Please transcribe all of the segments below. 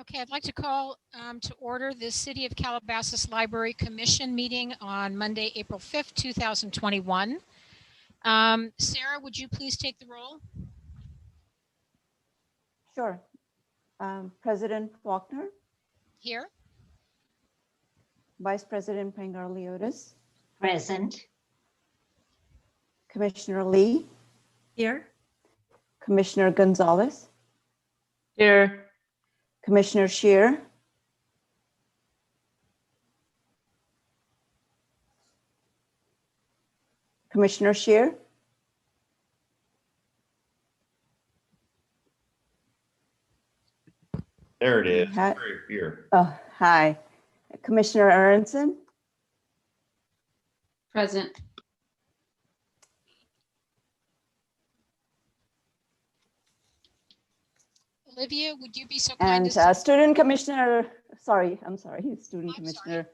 Okay, I'd like to call to order the City of Calabasas Library Commission meeting on Monday, April 5th, 2021. Sarah, would you please take the roll? Sure. President Faulkner, Here. Vice President Pangarliotis, Present. Commissioner Lee, Here. Commissioner Gonzalez, Here. Commissioner Scheer, Commissioner Scheer, There it is. Hi. Right here. oh, hi. Commissioner Aronson, Present. Olivia, would you be so kind and as Student Commissioner, I'm sorry, Student I'm Commissioner.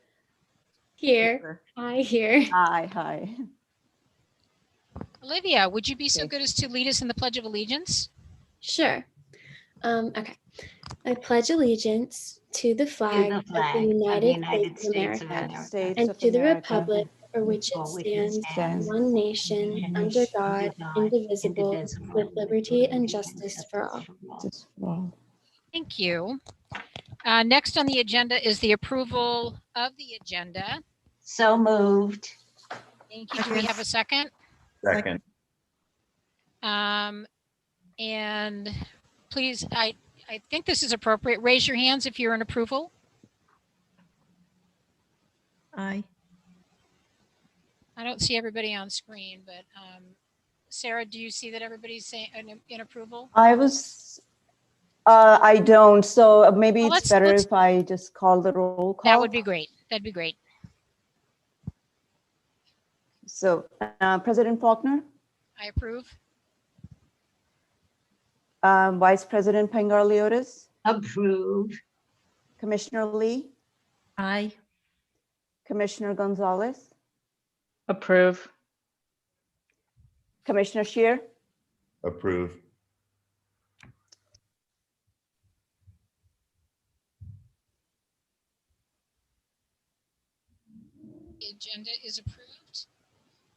Here. Hi, here. Hi. Olivia, would you be so Okay. good as to lead us in the Pledge of Allegiance? Sure. Okay. I pledge allegiance to the flag, of the United States of America States and of to the America, republic for which it stands, one nation, under God, indivisible, with liberty and justice for all. just roll. Thank you. Next on the agenda is the approval of the agenda. So moved. Thank you. Do we have a second? Second. And please, I think this is appropriate. Raise your hands if you're in approval. Aye. I don't see everybody on screen, but Sarah, do you see that everybody's saying in approval? I don't, so maybe Well, it's better let's- if I just call the roll call. That would be great. That'd be great. So President Faulkner, I approve. Vice President Pangarliotis, Approve. Commissioner Lee, Aye. Commissioner Gonzalez, Approve. Commissioner Scheer, Approve. The agenda is approved.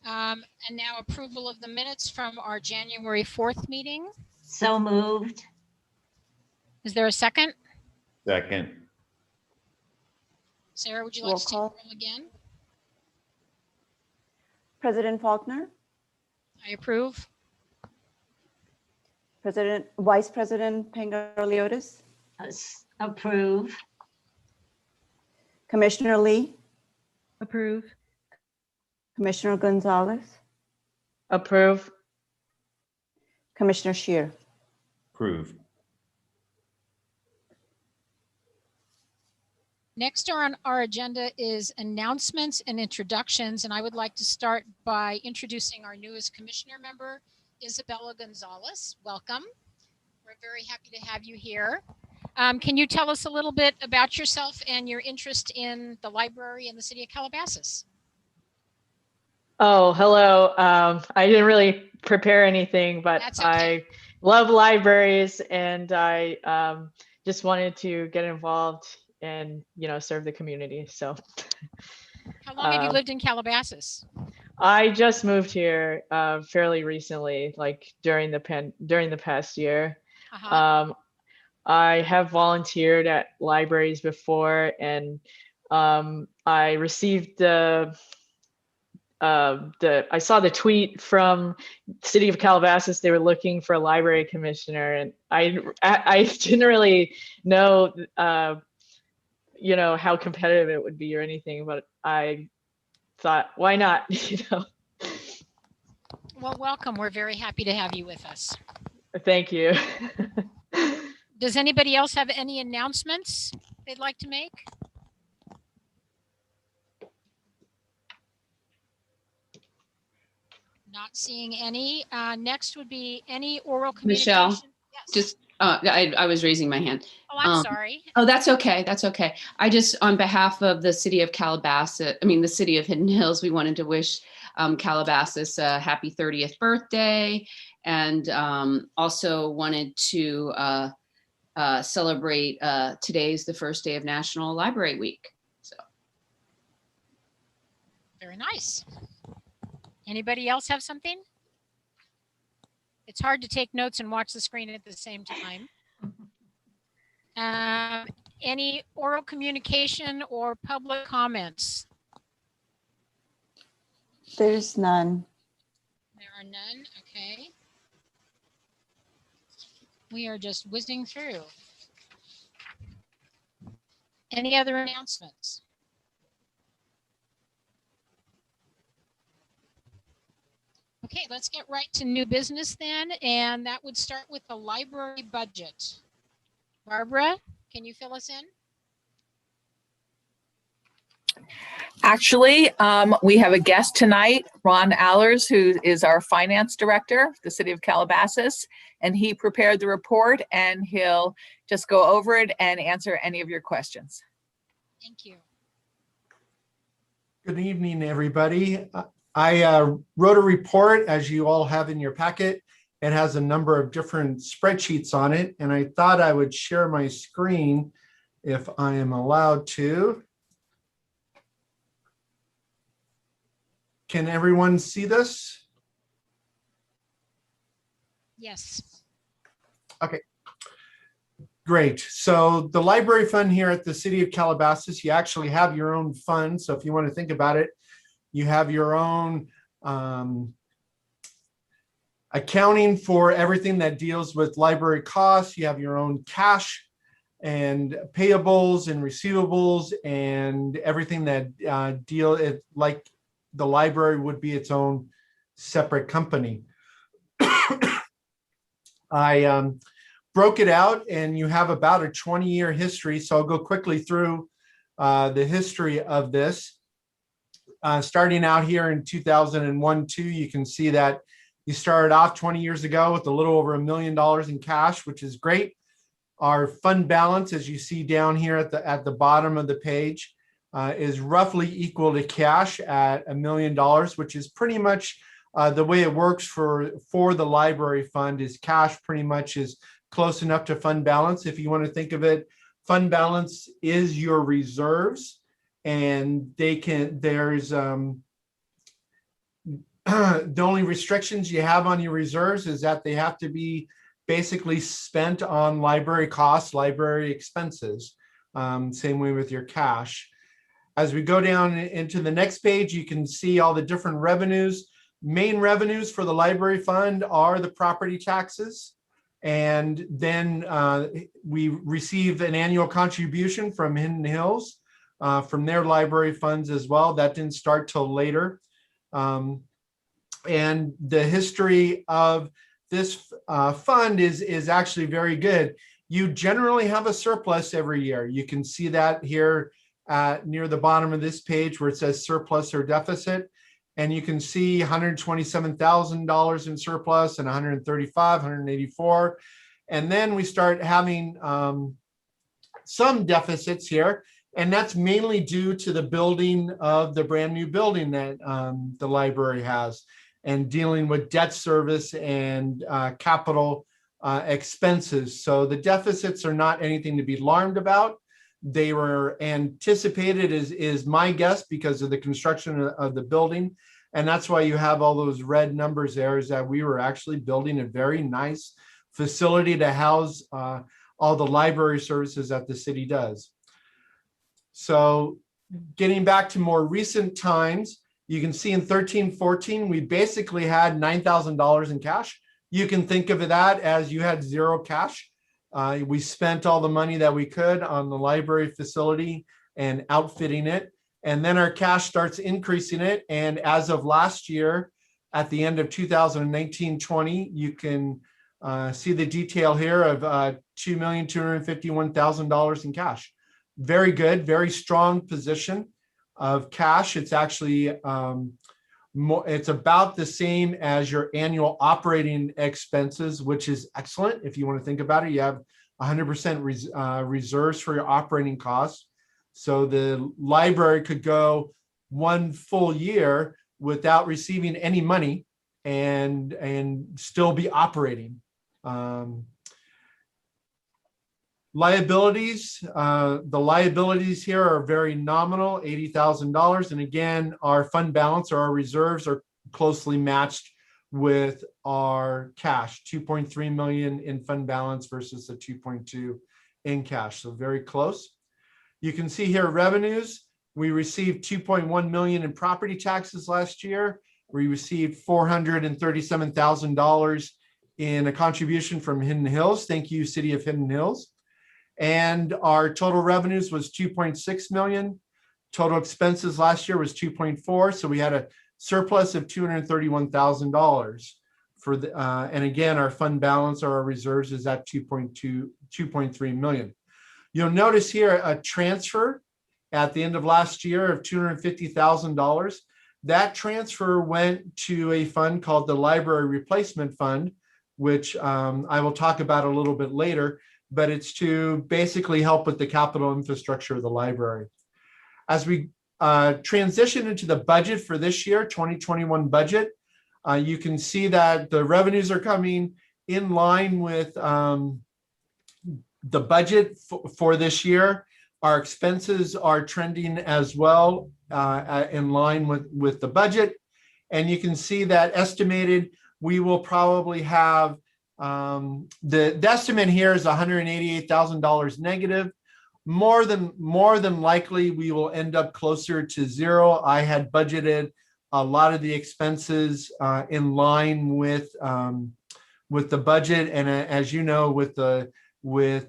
And now approval of the minutes from our January 4th meeting. So moved. Is there a second? Second. Sarah, would you like Roll to take the call. roll again? President Faulkner, I approve. Vice President Pangarliotis, Approve. Commissioner Lee, Approve. Commissioner Gonzalez, Approve. Commissioner Scheer. Approve. Next on our agenda is announcements and introductions, and I would like to start by introducing our newest commissioner member, Isabella Gonzalez. Welcome. We're very happy to have you here. Can you tell us a little bit about yourself and your interest in the library in the city of Calabasas? Oh, hello. I didn't really prepare anything, but That's okay. I love libraries and I just wanted to get involved and, serve the community. So How long have you lived in Calabasas? I just moved here fairly recently, like during the past year. Uh-huh. I have volunteered at libraries before, and I received I saw the tweet from City of Calabasas. They were looking for a library commissioner, and I didn't really know how competitive it would be or anything, but I thought, why not? Well, welcome. We're very happy to have you with us. Thank you. Does anybody else have any announcements they'd like to make? Not seeing any. Next would be any oral communication. Michelle, Yes. Just, I was raising my hand. Oh, I'm sorry. Oh, that's okay. That's okay. I just, on behalf of the city of Calabasas, the city of Hidden Hills, we wanted to wish Calabasas a happy 30th birthday. And also wanted to celebrate today's the first day of National Library Week. So Very nice. Anybody else have something? It's hard to take notes and watch the screen at the same time. Any oral communication or public comments? There's none. There are none. Okay. We are just whizzing through. Any other announcements? Okay, let's get right to new business then, and that would start with the library budget. Barbara, can you fill us in? Actually, we have a guest tonight, Ron Allers, who is our finance director, the city of Calabasas, and he prepared the report and he'll just go over it and answer any of your questions. Thank you. Good evening, everybody. I wrote a report, as you all have in your packet. It has a number of different spreadsheets on it, and I thought I would share my screen if I am allowed to. Can everyone see this? Yes. Okay. Great. So the library fund here at the city of Calabasas, you actually have your own fund. So if you want to think about it, you have your own accounting for everything that deals with library costs. You have your own cash and payables and receivables and everything that deal it like the library would be its own separate company. I broke it out, and you have about a 20-year history. So I'll go quickly through the history of this. Starting out here in 2001-2, you can see that you started off 20 years ago with a little over $1 million in cash, which is great. Our fund balance, as you see down here at the bottom of the page, is roughly equal to cash at $1 million, which is pretty much the way it works for the library fund. Is cash pretty much is close enough to fund balance. If you want to think of it, fund balance is your reserves, and there's the only restrictions you have on your reserves is that they have to be basically spent on library costs, library expenses. Same way with your cash. As we go down into the next page, you can see all the different revenues. Main revenues for the library fund are the property taxes. And then we receive an annual contribution from Hidden Hills from their library funds as well. That didn't start till later. And the history of this fund is actually very good. You generally have a surplus every year. You can see that here near the bottom of this page where it says surplus or deficit. And you can see $127,000 in surplus and 184. And then we start having some deficits here. And that's mainly due to the building of the brand new building that the library has, and dealing with debt service and capital expenses. So the deficits are not anything to be alarmed about. They were anticipated, is my guess, because of the construction of the building. And that's why you have all those red numbers there, is that we were actually building a very nice facility to house all the library services that the city does. So getting back to more recent times, you can see in 13-14, we basically had $9,000 in cash. You can think of that as you had zero cash. We spent all the money that we could on the library facility and outfitting it. And then our cash starts increasing it. And as of last year, at the end of 2019-20, you can see the detail here of $2,251,000 in cash. Very good, very strong position of cash. It's actually it's about the same as your annual operating expenses, which is excellent. If you want to think about it, you have 100% reserves for your operating costs. So the library could go one full year without receiving any money and still be operating. Liabilities, the liabilities here are very nominal, $80,000. And again, our fund balance or our reserves are closely matched with our cash, 2.3 million in fund balance versus the 2.2 in cash. So very close. You can see here revenues. We received 2.1 million in property taxes last year. We received $437,000 in a contribution from Hidden Hills. Thank you, City of Hidden Hills. And our total revenues was 2.6 million. Total expenses last year was 2.4. So we had a surplus of $231,000 for the, and again, our fund balance or our reserves is at 2.3 million. You'll notice here a transfer at the end of last year of $250,000. That transfer went to a fund called the Library Replacement Fund, which I will talk about a little bit later, but it's to basically help with the capital infrastructure of the library. As we transition into the budget for this year, 2021 budget, you can see that the revenues are coming in line with the budget for this year. Our expenses are trending as well in line with the budget. And you can see that estimated, we will probably have, the estimate here is $188,000 negative. More than likely, we will end up closer to zero. I had budgeted a lot of the expenses in line with the budget. And as you know, with the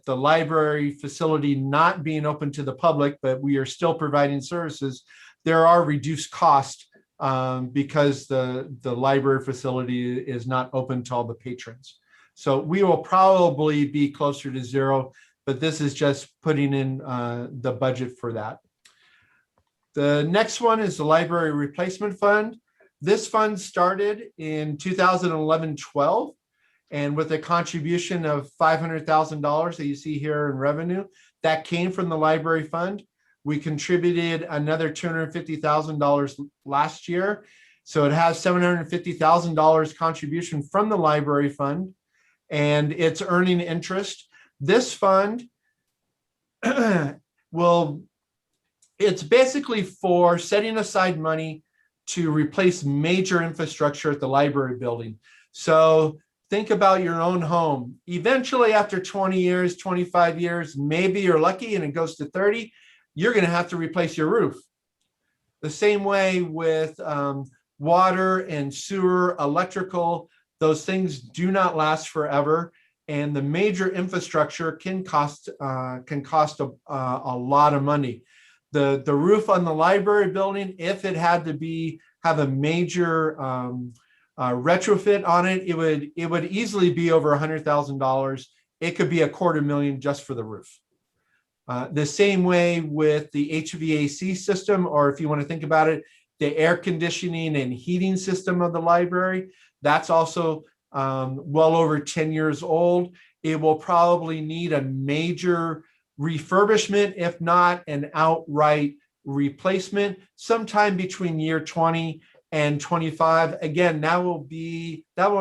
library facility not being open to the public, but we are still providing services, there are reduced costs because the library facility is not open to all the patrons. So we will probably be closer to zero, but this is just putting in the budget for that. The next one is the Library Replacement Fund. This fund started in 2011-12, and with a contribution of $500,000 that you see here in revenue, that came from the library fund. We contributed another $250,000 last year. So it has $750,000 contribution from the library fund, and it's earning interest. This fund it's basically for setting aside money to replace major infrastructure at the library building. So think about your own home. Eventually, after 20 years, 25 years, maybe you're lucky and it goes to 30, you're going to have to replace your roof. The same way with water and sewer, electrical, those things do not last forever. And the major infrastructure can cost a lot of money. The roof on the library building, if it had to have a major retrofit on it, it would easily be over $100,000. It could be $250,000 just for the roof. The same way with the HVAC system, or if you want to think about it, the air conditioning and heating system of the library, that's also well over 10 years old. It will probably need a major refurbishment, if not an outright replacement, sometime between year 20 and 25. Again, that will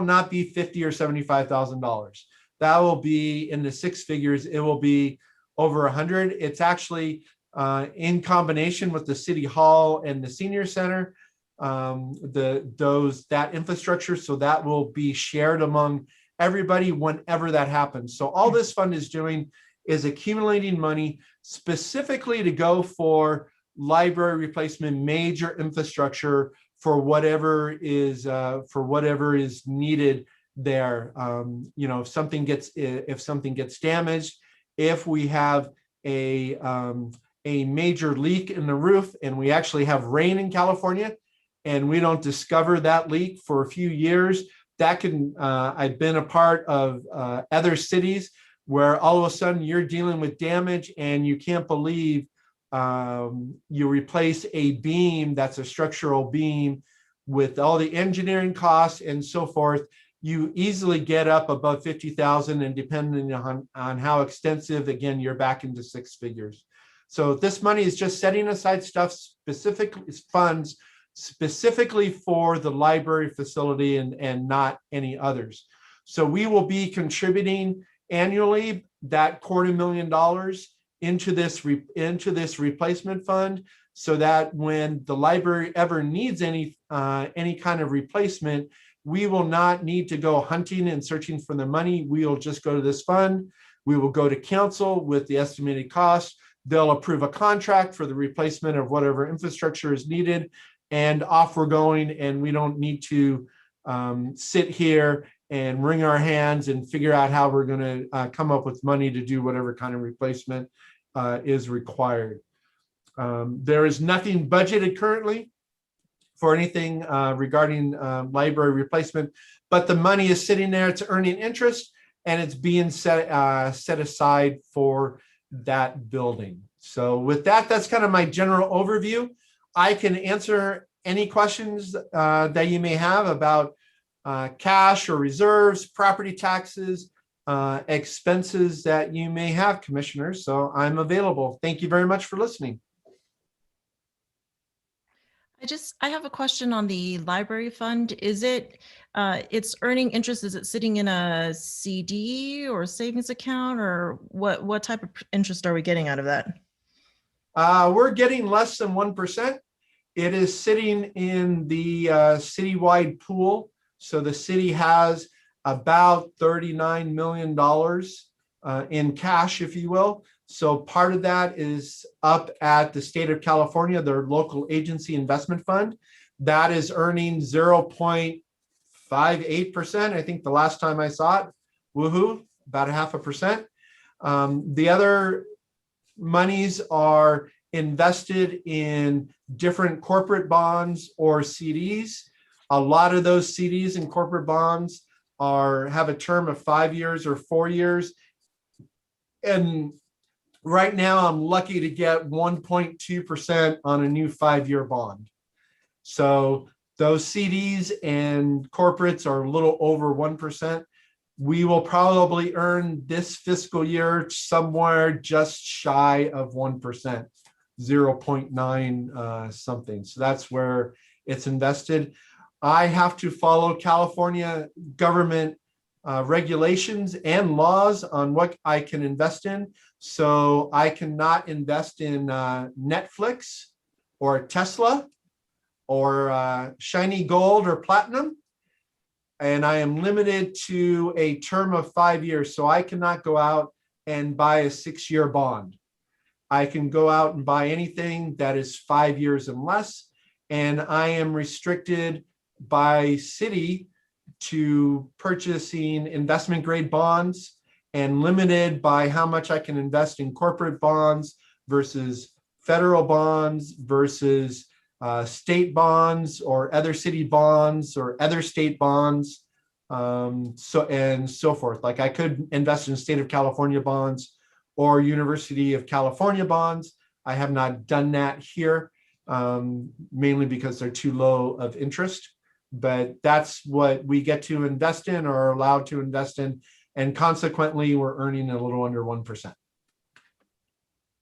not be $50,000 or $75,000. That will be in the six figures. It will be over 100. It's actually in combination with the city hall and the senior center, that infrastructure. So that will be shared among everybody whenever that happens. So all this fund is doing is accumulating money specifically to go for library replacement, major infrastructure for whatever is needed there. If something gets damaged, if we have a major leak in the roof, and we actually have rain in California, and we don't discover that leak for a few years, that can. I've been a part of other cities where all of a sudden you're dealing with damage and you can't believe you replace a beam that's a structural beam with all the engineering costs and so forth. You easily get up above 50,000, and depending on how extensive, again, you're back into six figures. So this money is just setting aside funds specifically for the library facility and not any others. So we will be contributing annually that $250,000 into this replacement fund, so that when the library ever needs any kind of replacement, we will not need to go hunting and searching for the money. We will just go to this fund. We will go to council with the estimated cost. They'll approve a contract for the replacement of whatever infrastructure is needed, and off we're going. And we don't need to sit here and wring our hands and figure out how we're going to come up with money to do whatever kind of replacement is required. There is nothing budgeted currently for anything regarding library replacement, but the money is sitting there, it's earning interest, and it's being set aside for that building. So with that, that's kind of my general overview. I can answer any questions that you may have about cash or reserves, property taxes, expenses that you may have, commissioners. So I'm available. Thank you very much for listening. I have a question on the library fund. Is it, it's earning interest? Is it sitting in a CD or savings account, or what type of interest are we getting out of that? We're getting less than 1%. It is sitting in the citywide pool. So the city has about $39 million in cash, if you will. So part of that is up at the state of California, their local agency investment fund. That is earning 0.58%. I think the last time I saw it, woohoo, about 0.5%. The other monies are invested in different corporate bonds or CDs. A lot of those CDs and corporate bonds have a term of 5 years or 4 years. And right now, I'm lucky to get 1.2% on a new 5-year bond. So those CDs and corporates are a little over 1%. We will probably earn this fiscal year somewhere just shy of 1%, 0.9 something. So that's where it's invested. I have to follow California government regulations and laws on what I can invest in. So I cannot invest in Netflix or Tesla or shiny gold or platinum. And I am limited to a term of 5 years. So I cannot go out and buy a 6-year bond. I can go out and buy anything that is 5 years and less. And I am restricted by city to purchasing investment grade bonds, and limited by how much I can invest in corporate bonds versus federal bonds versus state bonds or other city bonds or other state bonds, so and so forth. Like I could invest in state of California bonds or University of California bonds. I have not done that here, mainly because they're too low of interest. But that's what we get to invest in or are allowed to invest in. And consequently, we're earning a little under 1%.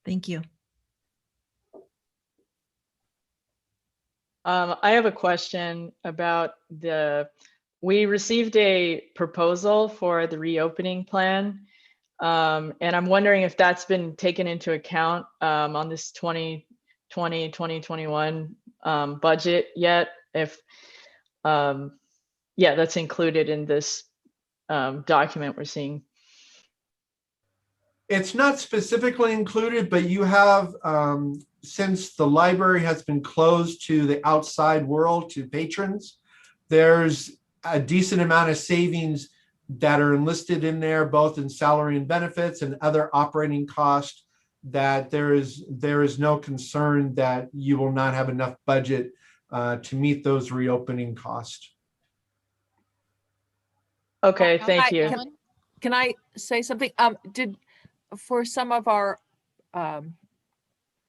Thank you. I have a question about we received a proposal for the reopening plan. And I'm wondering if that's been taken into account on this 2020, 2021 budget yet. If, yeah, that's included in this document we're seeing. It's not specifically included, but you have, since the library has been closed to the outside world, to patrons, there's a decent amount of savings that are enlisted in there, both in salary and benefits and other operating costs, that there is no concern that you will not have enough budget to meet those reopening costs. Okay, thank you. Can I say something? For some of our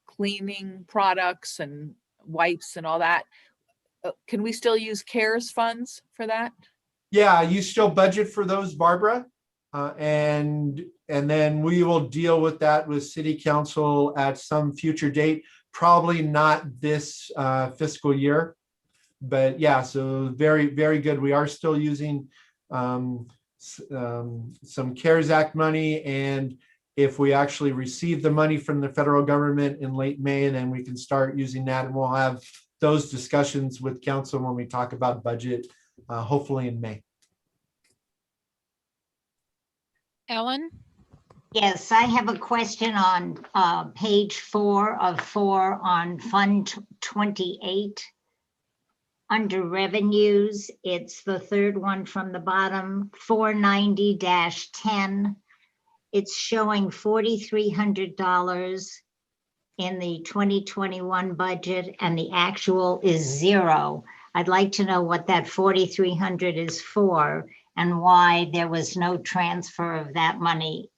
cleaning products and wipes and all that, can we still use CARES funds for that? Yeah, you still budget for those, Barbara, and then we will deal with that with City Council at some future date. Probably not this fiscal year, but yeah. So very, very good. We are still using some CARES Act money, and if we actually receive the money from the federal government in late May, and then we can start using that, and we'll have those discussions with council when we talk about budget, hopefully in May. Ellen? Yes, I have a question on page 4 of 4 on Fund 28. Under revenues, it's the third one from the bottom, 490-10. It's showing $4,300 in the 2021 budget, and the actual is 0. I'd like to know what that 4,300 is for and why there was no transfer of that money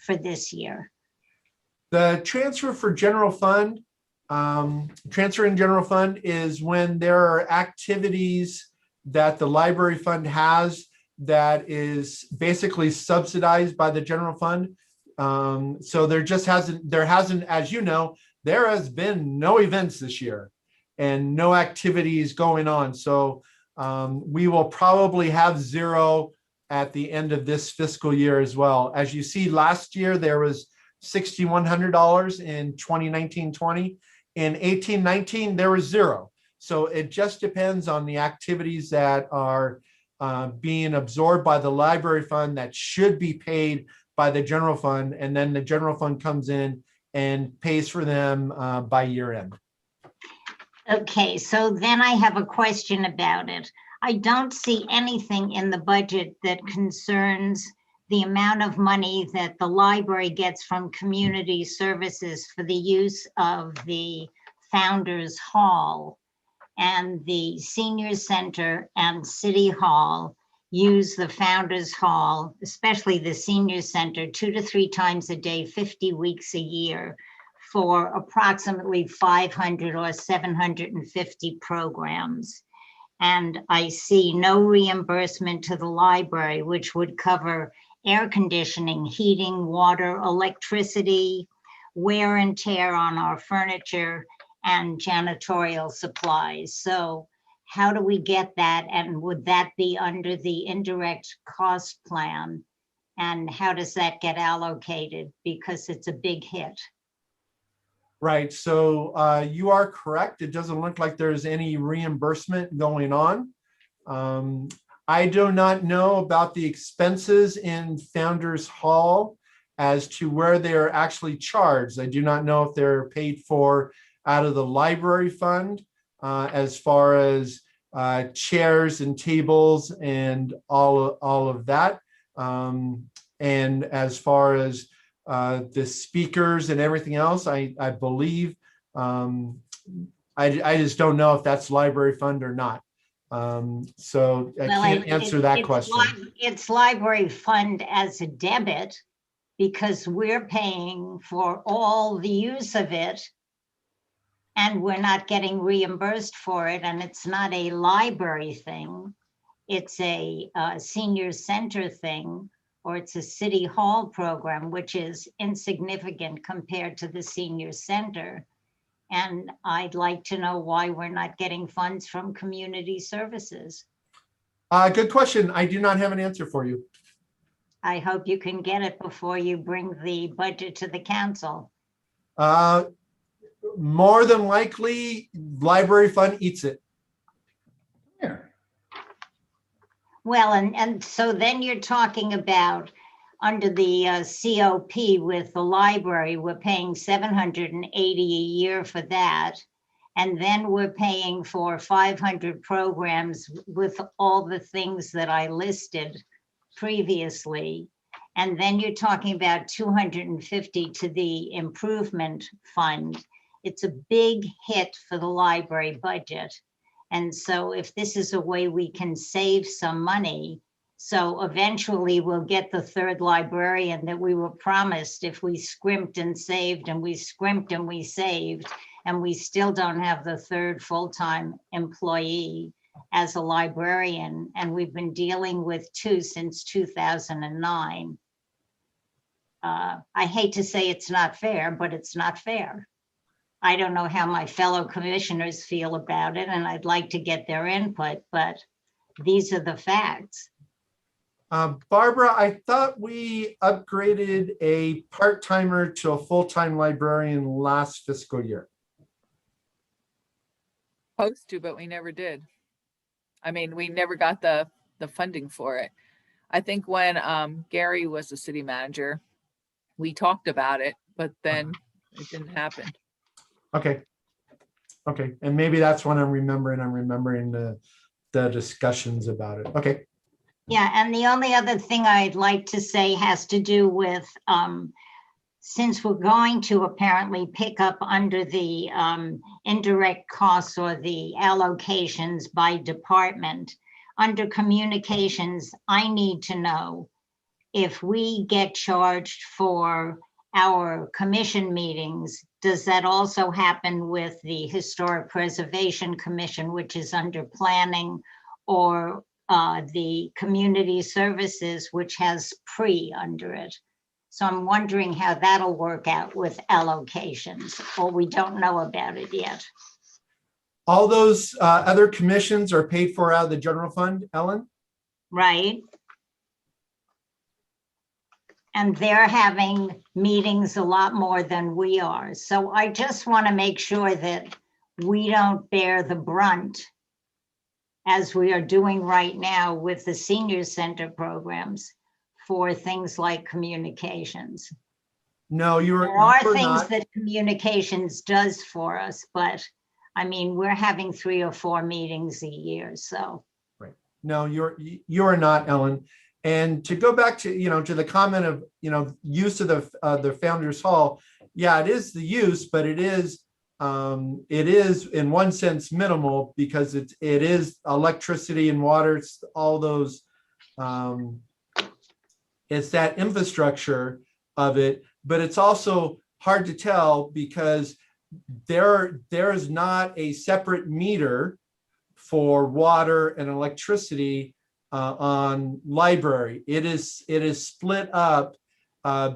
for this year. The transfer for general fund, transfer in general fund is when there are activities that the library fund has that is basically subsidized by the general fund. So there hasn't, as you know, there has been no events this year and no activities going on. So we will probably have 0 at the end of this fiscal year as well. As you see, last year there was $6,100 in 2019-20. In 18-19, there was 0. So it just depends on the activities that are being absorbed by the library fund that should be paid by the general fund, and then the general fund comes in and pays for them by year end. Okay, so then I have a question about it. I don't see anything in the budget that concerns the amount of money that the library gets from community services for the use of the Founders Hall, and the Senior Center and City Hall use the Founders Hall, especially the Senior Center, 2 to 3 times a day, 50 weeks a year, for approximately 500 or 750 programs. And I see no reimbursement to the library, which would cover air conditioning, heating, water, electricity, wear and tear on our furniture, and janitorial supplies. So how do we get that? And would that be under the indirect cost plan? And how does that get allocated? Because it's a big hit. Right, so you are correct. It doesn't look like there's any reimbursement going on. I do not know about the expenses in Founders Hall as to where they're actually charged. I do not know if they're paid for out of the library fund, as far as chairs and tables and all of that. And as far as the speakers and everything else, I believe, I just don't know if that's library fund or not. So I can't answer that question. It's library fund as a debit, because we're paying for all the use of it and we're not getting reimbursed for it. And it's not a library thing. It's a senior center thing, or it's a city hall program, which is insignificant compared to the senior center. And I'd like to know why we're not getting funds from community services. Good question. I do not have an answer for you. I hope you can get it before you bring the budget to the council. More than likely, library fund eats it. Yeah. Well, and so then you're talking about under the COP with the library, we're paying $780 a year for that. And then we're paying for 500 programs with all the things that I listed previously. And then you're talking about 250 to the improvement fund. It's a big hit for the library budget. And so if this is a way we can save some money, so eventually we'll get the third librarian that we were promised if we scrimped and saved, and we scrimped and we saved, and we still don't have the third full-time employee as a librarian. And we've been dealing with 2 since 2009. I hate to say it's not fair, but it's not fair. I don't know how my fellow commissioners feel about it, and I'd like to get their input, but these are the facts. Barbara, I thought we upgraded a part-timer to a full-time librarian last fiscal year. Supposed to, but we never did. I mean, we never got the funding for it. I think when Gary was the city manager, we talked about it, but then it didn't happen. Okay. Okay, and maybe that's what I'm remembering the discussions about it. Okay. Yeah, and the only other thing I'd like to say has to do with, since we're going to apparently pick up under the indirect costs or the allocations by department, under communications, I need to know if we get charged for our commission meetings, does that also happen with the Historic Preservation Commission, which is under planning, or the community services, which has pre under it? So I'm wondering how that'll work out with allocations, or we don't know about it yet. All those other commissions are paid for out of the general fund, Ellen? Right. And they're having meetings a lot more than we are. So I just want to make sure that we don't bear the brunt, as we are doing right now with the senior center programs, for things like communications. No, There are things not. that communications does for us, but I mean, we're having 3 or 4 meetings a year, so. Right. No, you're not, Ellen. And to go back to, to the comment of, use of the Founders Hall, yeah, it is the use, but it is in one sense minimal, because it is electricity and water. It's all those, it's that infrastructure of it, but it's also hard to tell because there is not a separate meter for water and electricity on library. It is split up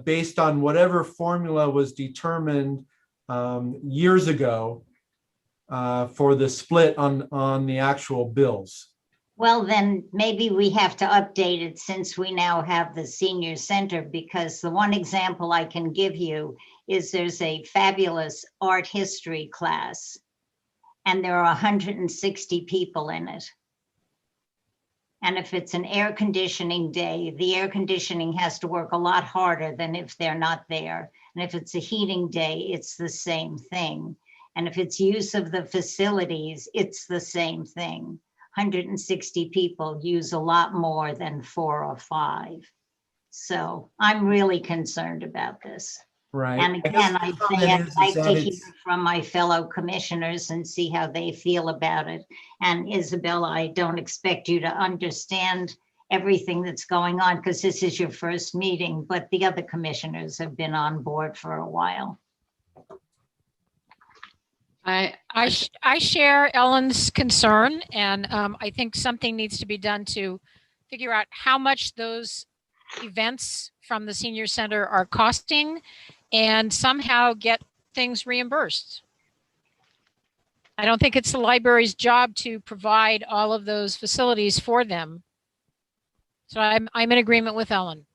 based on whatever formula was determined years ago for the split on the actual bills. Well, then maybe we have to update it since we now have the senior center, because the one example I can give you is there's a fabulous art history class, and there are 160 people in it. And if it's an air conditioning day, the air conditioning has to work a lot harder than if they're not there. And if it's a heating day, it's the same thing. And if it's use of the facilities, it's the same thing. 160 people use a lot more than 4 or 5. So I'm really concerned about this. Right. And again, I'd like to hear from my fellow commissioners and see how they feel about it. And Isabella, I don't expect you to understand everything that's going on because this is your first meeting, but the other commissioners have been on board for a while. I share Ellen's concern, and I think something needs to be done to figure out how much those events from the senior center are costing and somehow get things reimbursed. I don't think it's the library's job to provide all of those facilities for them. So I'm in agreement with Ellen.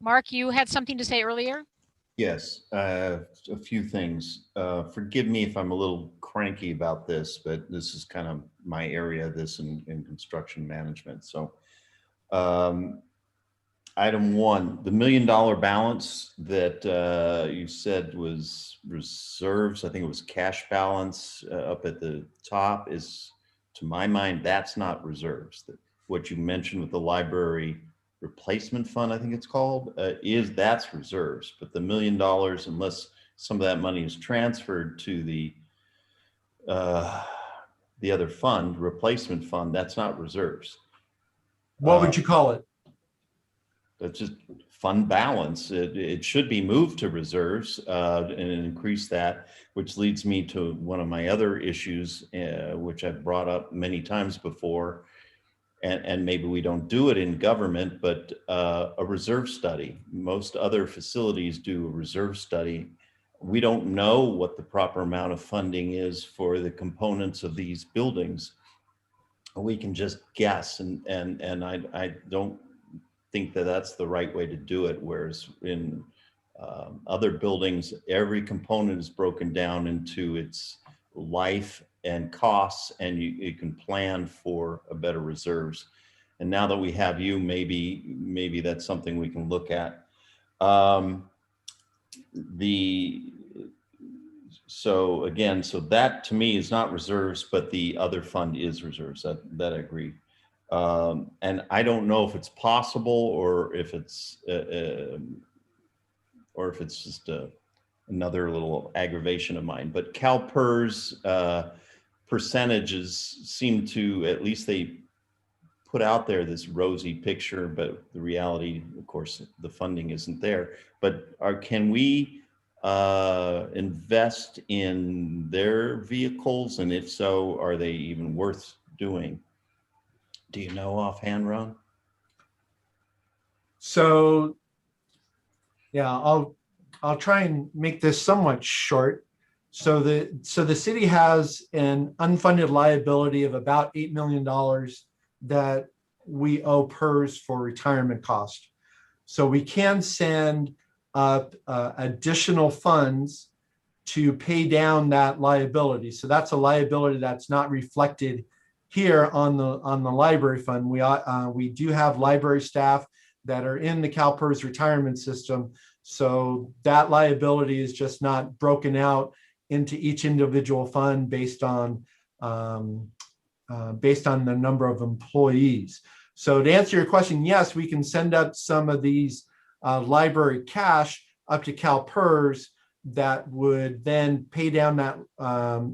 Mark, you had something to say earlier? Yes, a few things. Forgive me if I'm a little cranky about this, but this is kind of my area, this in construction management. So item 1, the $1 million balance that you said was reserves, I think it was cash balance up at the top, is, to my mind, that's not reserves. What you mentioned with the library replacement fund, I think it's called, that's reserves. But the $1 million, unless some of that money is transferred to the other fund, replacement fund, that's not reserves. What would you call it? That's just fund balance. It should be moved to reserves and increase that, which leads me to one of my other issues, which I've brought up many times before. And maybe we don't do it in government, but a reserve study. Most other facilities do a reserve study. We don't know what the proper amount of funding is for the components of these buildings. We can just guess, and I don't think that that's the right way to do it. Whereas in other buildings, every component is broken down into its life and costs, and you can plan for a better reserves. And now that we have you, maybe that's something we can look at. So again, so that to me is not reserves, but the other fund is reserves. That I agree. And I don't know if it's possible or if it's just another little aggravation of mine. But CalPERS percentages seem to, at least they put out there this rosy picture, but the reality, of course, the funding isn't there. But can we invest in their vehicles? And if so, are they even worth doing? Do you know offhand, Ron? So, yeah, I'll try and make this somewhat short. So the city has an unfunded liability of about $8 million that we owe PERS for retirement cost. So we can send additional funds to pay down that liability. So that's a liability that's not reflected here on the library fund. We do have library staff that are in the CalPERS retirement system. So that liability is just not broken out into each individual fund based on the number of employees. So to answer your question, yes, we can send up some of these library cash up to CalPERS that would then pay down that,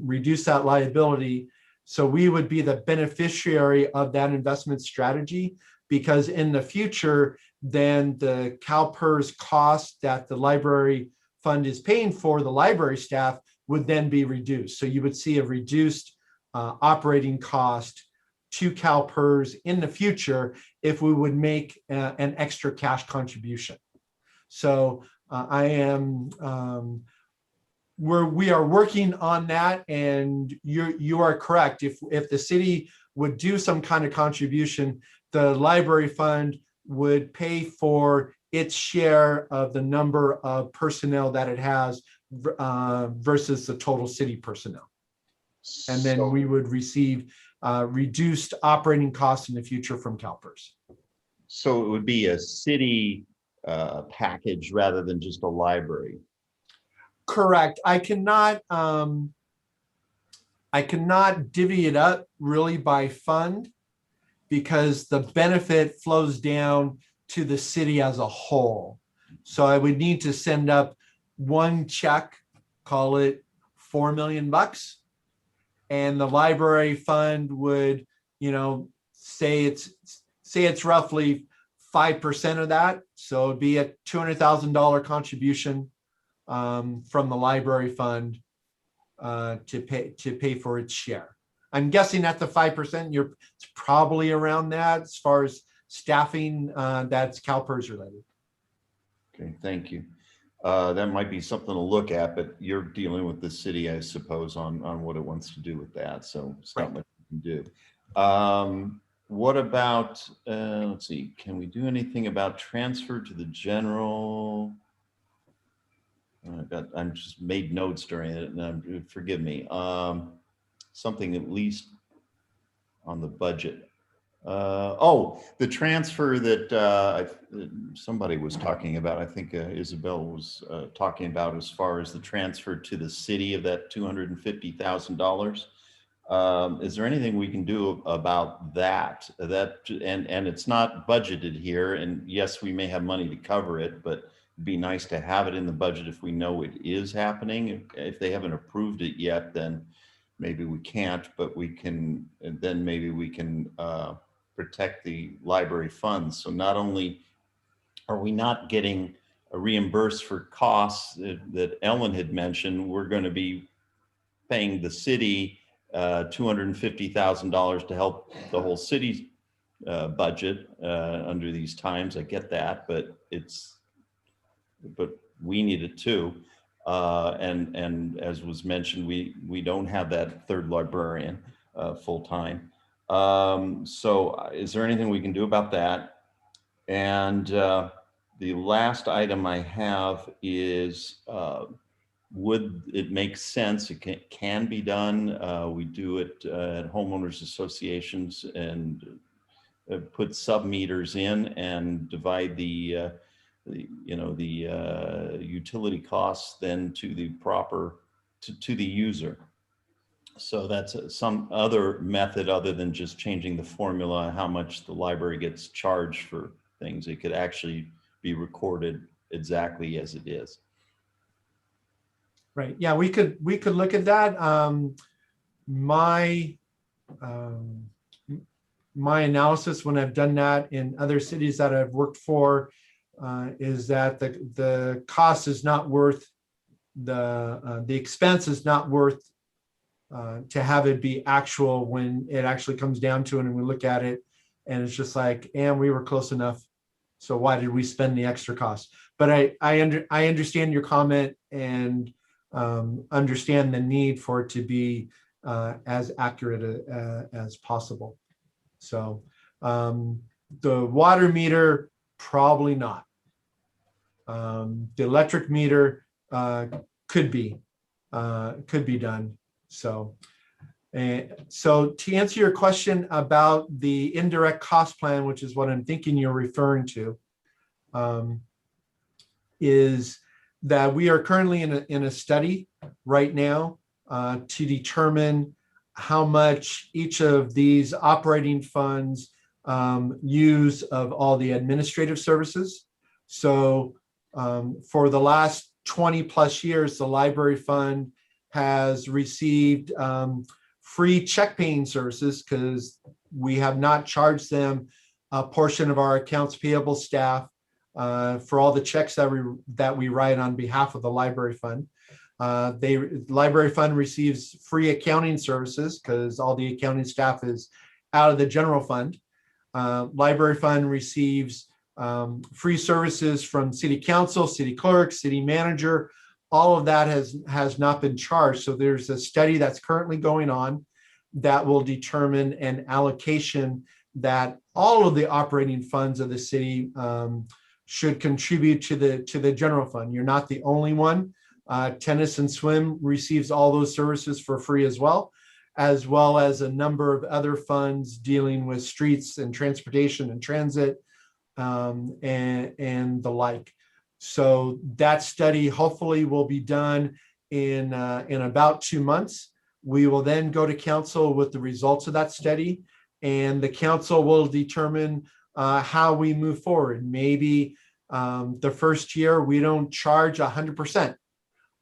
reduce that liability. So we would be the beneficiary of that investment strategy, because in the future, then the CalPERS cost that the library fund is paying for the library staff would then be reduced. So you would see a reduced operating cost to CalPERS in the future if we would make an extra cash contribution. So we are working on that, and you are correct. If the city would do some kind of contribution, the library fund would pay for its share of the number of personnel that it has versus the total city personnel. And then we would receive reduced operating costs in the future from CalPERS. So it would be a city package rather than just a library. Correct. I cannot divvy it up really by fund, because the benefit flows down to the city as a whole. So I would need to send up one check, call it $4 million, and the library fund would, say it's roughly 5% of that. So it'd be a $200,000 contribution from the library fund to pay for its share. I'm guessing at the 5%, it's probably around that as far as staffing that's CalPERS related. Okay, thank you. That might be something to look at, but you're dealing with the city, I suppose, on what it wants to do with that. So it's not much you can do. What about, let's see, can we do anything about transfer to the general? I'm just made notes during it, and forgive me. Something at least on the budget. The transfer that somebody was talking about, I think Isabel was talking about, as far as the transfer to the city of that $250,000. Is there anything we can do about that? And it's not budgeted here, and yes, we may have money to cover it, but it'd be nice to have it in the budget if we know it is happening. If they haven't approved it yet, then maybe we can't, but we can, and then maybe we can protect the library funds. So not only are we not getting reimbursed for costs that Ellen had mentioned, we're going to be paying the city $250,000 to help the whole city's budget under these times. I get that, but we need it too. And as was mentioned, we don't have that third librarian full time. So is there anything we can do about that? And the last item I have is, would it make sense? It can be done. We do it at homeowners associations and put sub meters in and divide the utility costs then to the proper to the user. So that's some other method other than just changing the formula, how much the library gets charged for things. It could actually be recorded exactly as it is. Right. Yeah, we could look at that. My analysis when I've done that in other cities that I've worked for is that the cost is not worth the expense is not worth to have it be actual when it actually comes down to it and we look at it and it's just like, and we were close enough. So why did we spend the extra cost? But I understand your comment and understand the need for it to be as accurate as possible. So the water meter, probably not. The electric meter could be done. So to answer your question about the indirect cost plan, which is what I'm thinking you're referring to, is that we are currently in a study right now to determine how much each of these operating funds use of all the administrative services. So for the last 20 plus years, the library fund has received free check paying services because we have not charged them a portion of our accounts payable staff for all the checks that we write on behalf of the library fund. The library fund receives free accounting services because all the accounting staff is out of the general fund. Library fund receives free services from city council, city clerk, city manager. All of that has not been charged. So there's a study that's currently going on that will determine an allocation that all of the operating funds of the city should contribute to the general fund. You're not the only one. Tennis and swim receives all those services for free as well as a number of other funds dealing with streets and transportation and transit and the like. So that study hopefully will be done in about 2 months. We will then go to council with the results of that study, and the council will determine how we move forward. Maybe the first year we don't charge 100%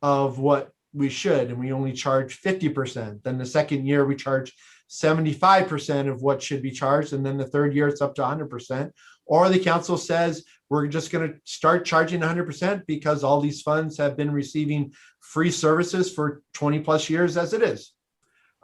of what we should, and we only charge 50%. Then the second year we charge 75% of what should be charged, and then the third year it's up to 100%. Or the council says we're just going to start charging 100% because all these funds have been receiving free services for 20 plus years as it is.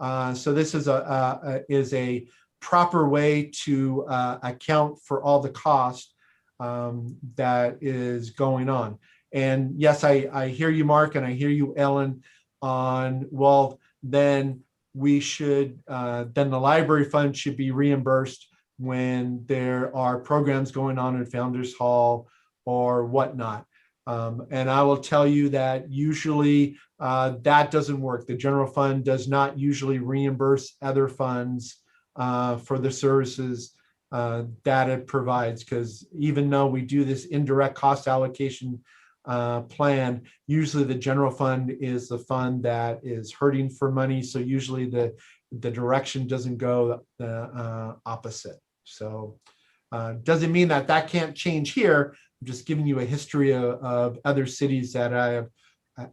So this is a proper way to account for all the cost that is going on. And yes, I hear you, Mark, and I hear you, Ellen, on, well, then we should, then the library fund should be reimbursed when there are programs going on in Founders Hall or whatnot. And I will tell you that usually that doesn't work. The general fund does not usually reimburse other funds for the services that it provides, because even though we do this indirect cost allocation plan, usually the general fund is the fund that is hurting for money. So usually the direction doesn't go the opposite. So doesn't mean that can't change here. I'm just giving you a history of other cities that I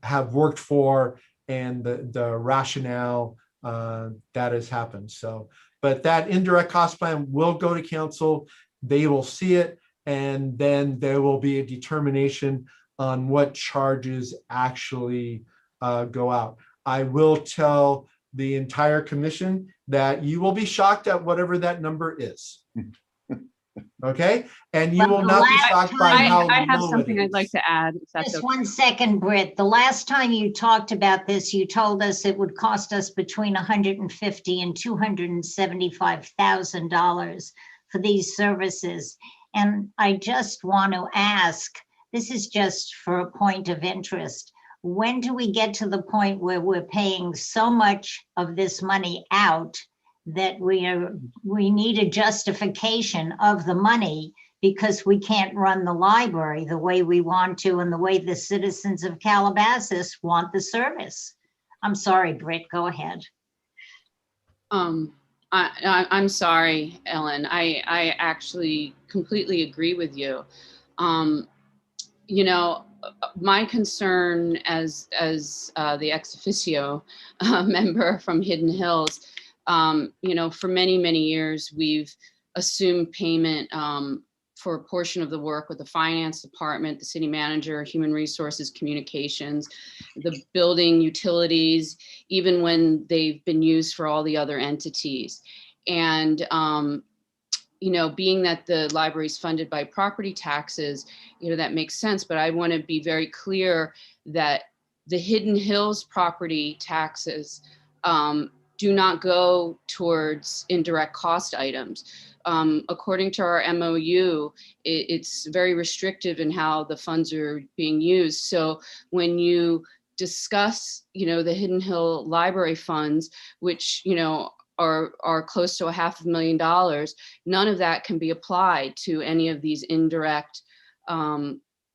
have worked for and the rationale that has happened. So, but that indirect cost plan will go to council. They will see it, and then there will be a determination on what charges actually go out. I will tell the entire commission that you will be shocked at whatever that number is. Okay, and you will not be shocked by how I have low something it I'd like is. to add. If that's Just okay. 1 second, Britt. The last time you talked about this, you told us it would cost us between $150,000 and $275,000 for these services. And I just want to ask, this is just for a point of interest. When do we get to the point where we're paying so much of this money out that we need a justification of the money because we can't run the library the way we want to and the way the citizens of Calabasas want the service? I'm sorry, Britt, go ahead. I'm sorry, Ellen. I actually completely agree with you. You know, my concern as the ex officio member from Hidden Hills, you know, for many, many years, we've assumed payment for a portion of the work with the finance department, the city manager, human resources, communications, the building utilities, even when they've been used for all the other entities. And, you know, being that the library is funded by property taxes, you know, that makes sense. But I want to be very clear that the Hidden Hills property taxes do not go towards indirect cost items. According to our MOU, it's very restrictive in how the funds are being used. So when you discuss, you know, the Hidden Hill Library funds, which, you know, are close to $500,000, none of that can be applied to any of these indirect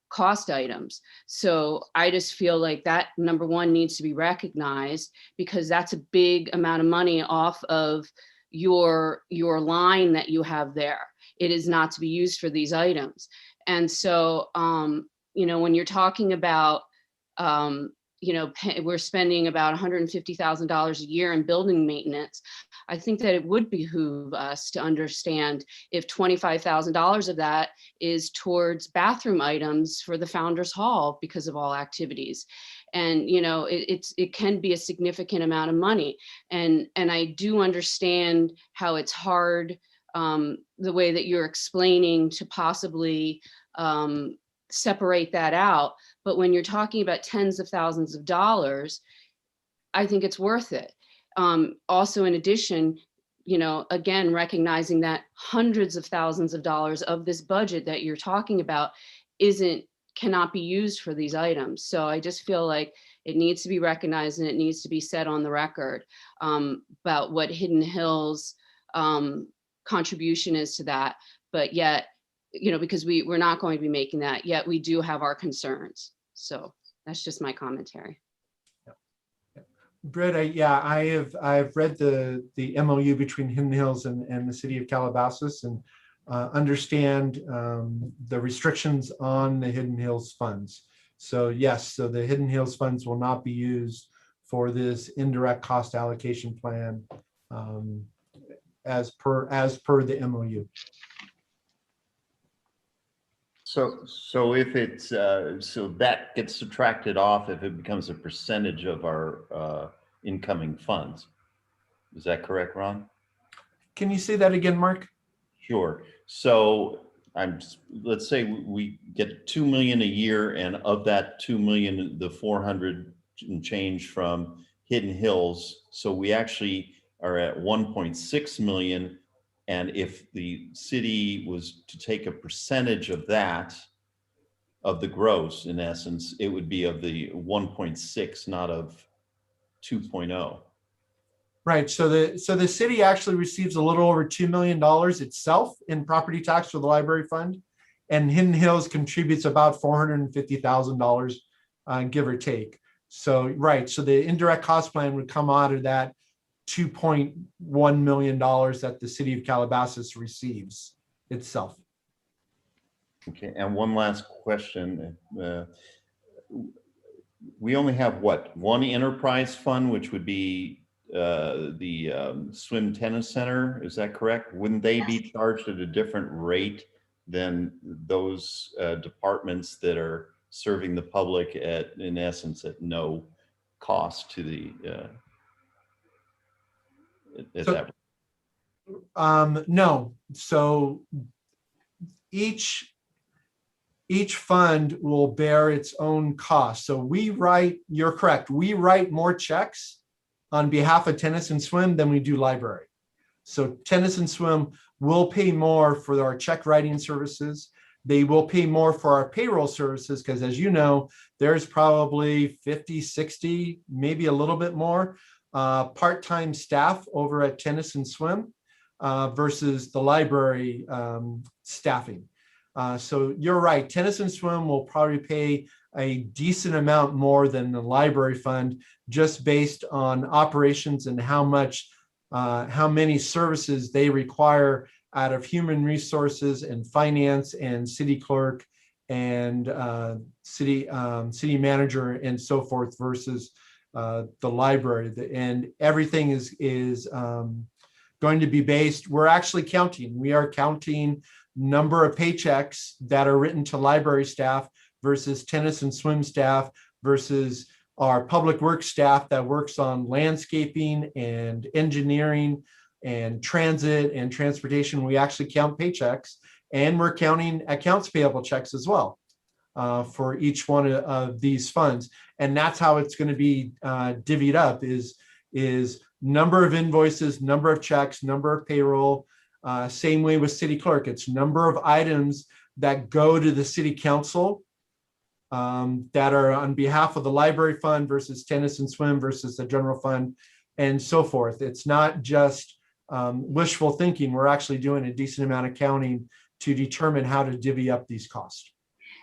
cost items. So I just feel like that, number one, needs to be recognized, because that's a big amount of money off of your line that you have there. It is not to be used for these items. And so, you know, when you're talking about, you know, we're spending about $150,000 a year in building maintenance, I think that it would behoove us to understand if $25,000 of that is towards bathroom items for the Founders Hall because of all activities. And, you know, it can be a significant amount of money. And I do understand how it's hard, the way that you're explaining, to possibly separate that out. But when you're talking about tens of thousands of dollars, I think it's worth it. Also, in addition, you know, again, recognizing that hundreds of thousands of dollars of this budget that you're talking about cannot be used for these items. So I just feel like it needs to be recognized, and it needs to be said on the record about what Hidden Hills contribution is to that. But yet, you know, because we're not going to be making that, yet we do have our concerns. So that's just my commentary. Britt, I've read the MOU between Hidden Hills and the city of Calabasas, and understand the restrictions on the Hidden Hills funds. So yes, so the Hidden Hills funds will not be used for this indirect cost allocation plan as per the MOU. So if it's so that gets subtracted off if it becomes a percentage of our incoming funds. Is that correct, Ron? Can you say that again, Mark? Sure. So let's say we get 2 million a year, and of that 2 million, the 400 and change from Hidden Hills. So we actually are at 1.6 million. And if the city was to take a percentage of that, of the gross, in essence, it would be of the 1.6, not of 2.0. Right. So the city actually receives a little over $2 million itself in property tax for the library fund, and Hidden Hills contributes about $450,000, give or take. So right. So the indirect cost plan would come out of that $2.1 million that the city of Calabasas receives itself. Okay, and one last question. We only have what, one enterprise fund, which would be the swim tennis center, is that correct? Wouldn't they be charged at a different rate than those departments that are serving the public in essence, at no cost to the No. So each fund will bear its own cost. So you're correct, we write more checks on behalf of tennis and swim than we do library. So tennis and swim will pay more for our check writing services. They will pay more for our payroll services because, as you know, there's probably 50, 60, maybe a little bit more part-time staff over at Tennis and Swim versus the library staffing. So you're right, Tennis and Swim will probably pay a decent amount more than the library fund, just based on operations and how many services they require out of human resources and finance and city clerk and city manager and so forth versus the library. And everything is going to be based, we are counting number of paychecks that are written to library staff versus Tennis and Swim staff versus our public works staff that works on landscaping and engineering and transit and transportation. We actually count paychecks, and we're counting accounts payable checks as well for each one of these funds. And that's how it's going to be divvied up is number of invoices, number of checks, number of payroll. Same way with city clerk, it's number of items that go to the city council that are on behalf of the library fund versus Tennis and Swim versus the general fund and so forth. It's not just wishful thinking. We're actually doing a decent amount of counting to determine how to divvy up these costs.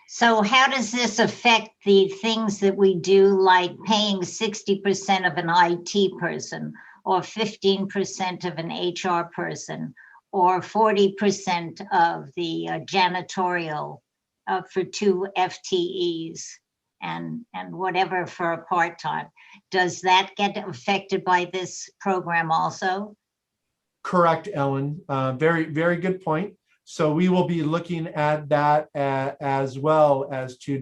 So how does this affect the things that we do, like paying 60% of an IT person or 15% of an HR person or 40% of the janitorial for 2 FTEs and whatever for a part-time? Does that get affected by this program also? Correct, Ellen. Very, very good point. So we will be looking at that as well as to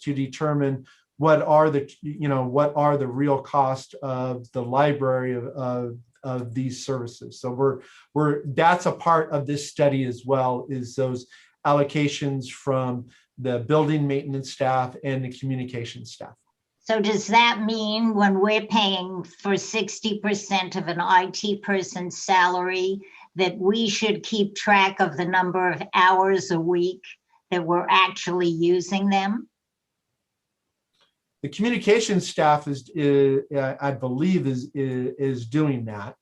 determine what are the real cost of the library of these services. So that's a part of this study as well, is those allocations from the building maintenance staff and the communication staff. So does that mean when we're paying for 60% of an IT person's salary, that we should keep track of the number of hours a week that we're actually using them? The communication staff is I believe, is doing that.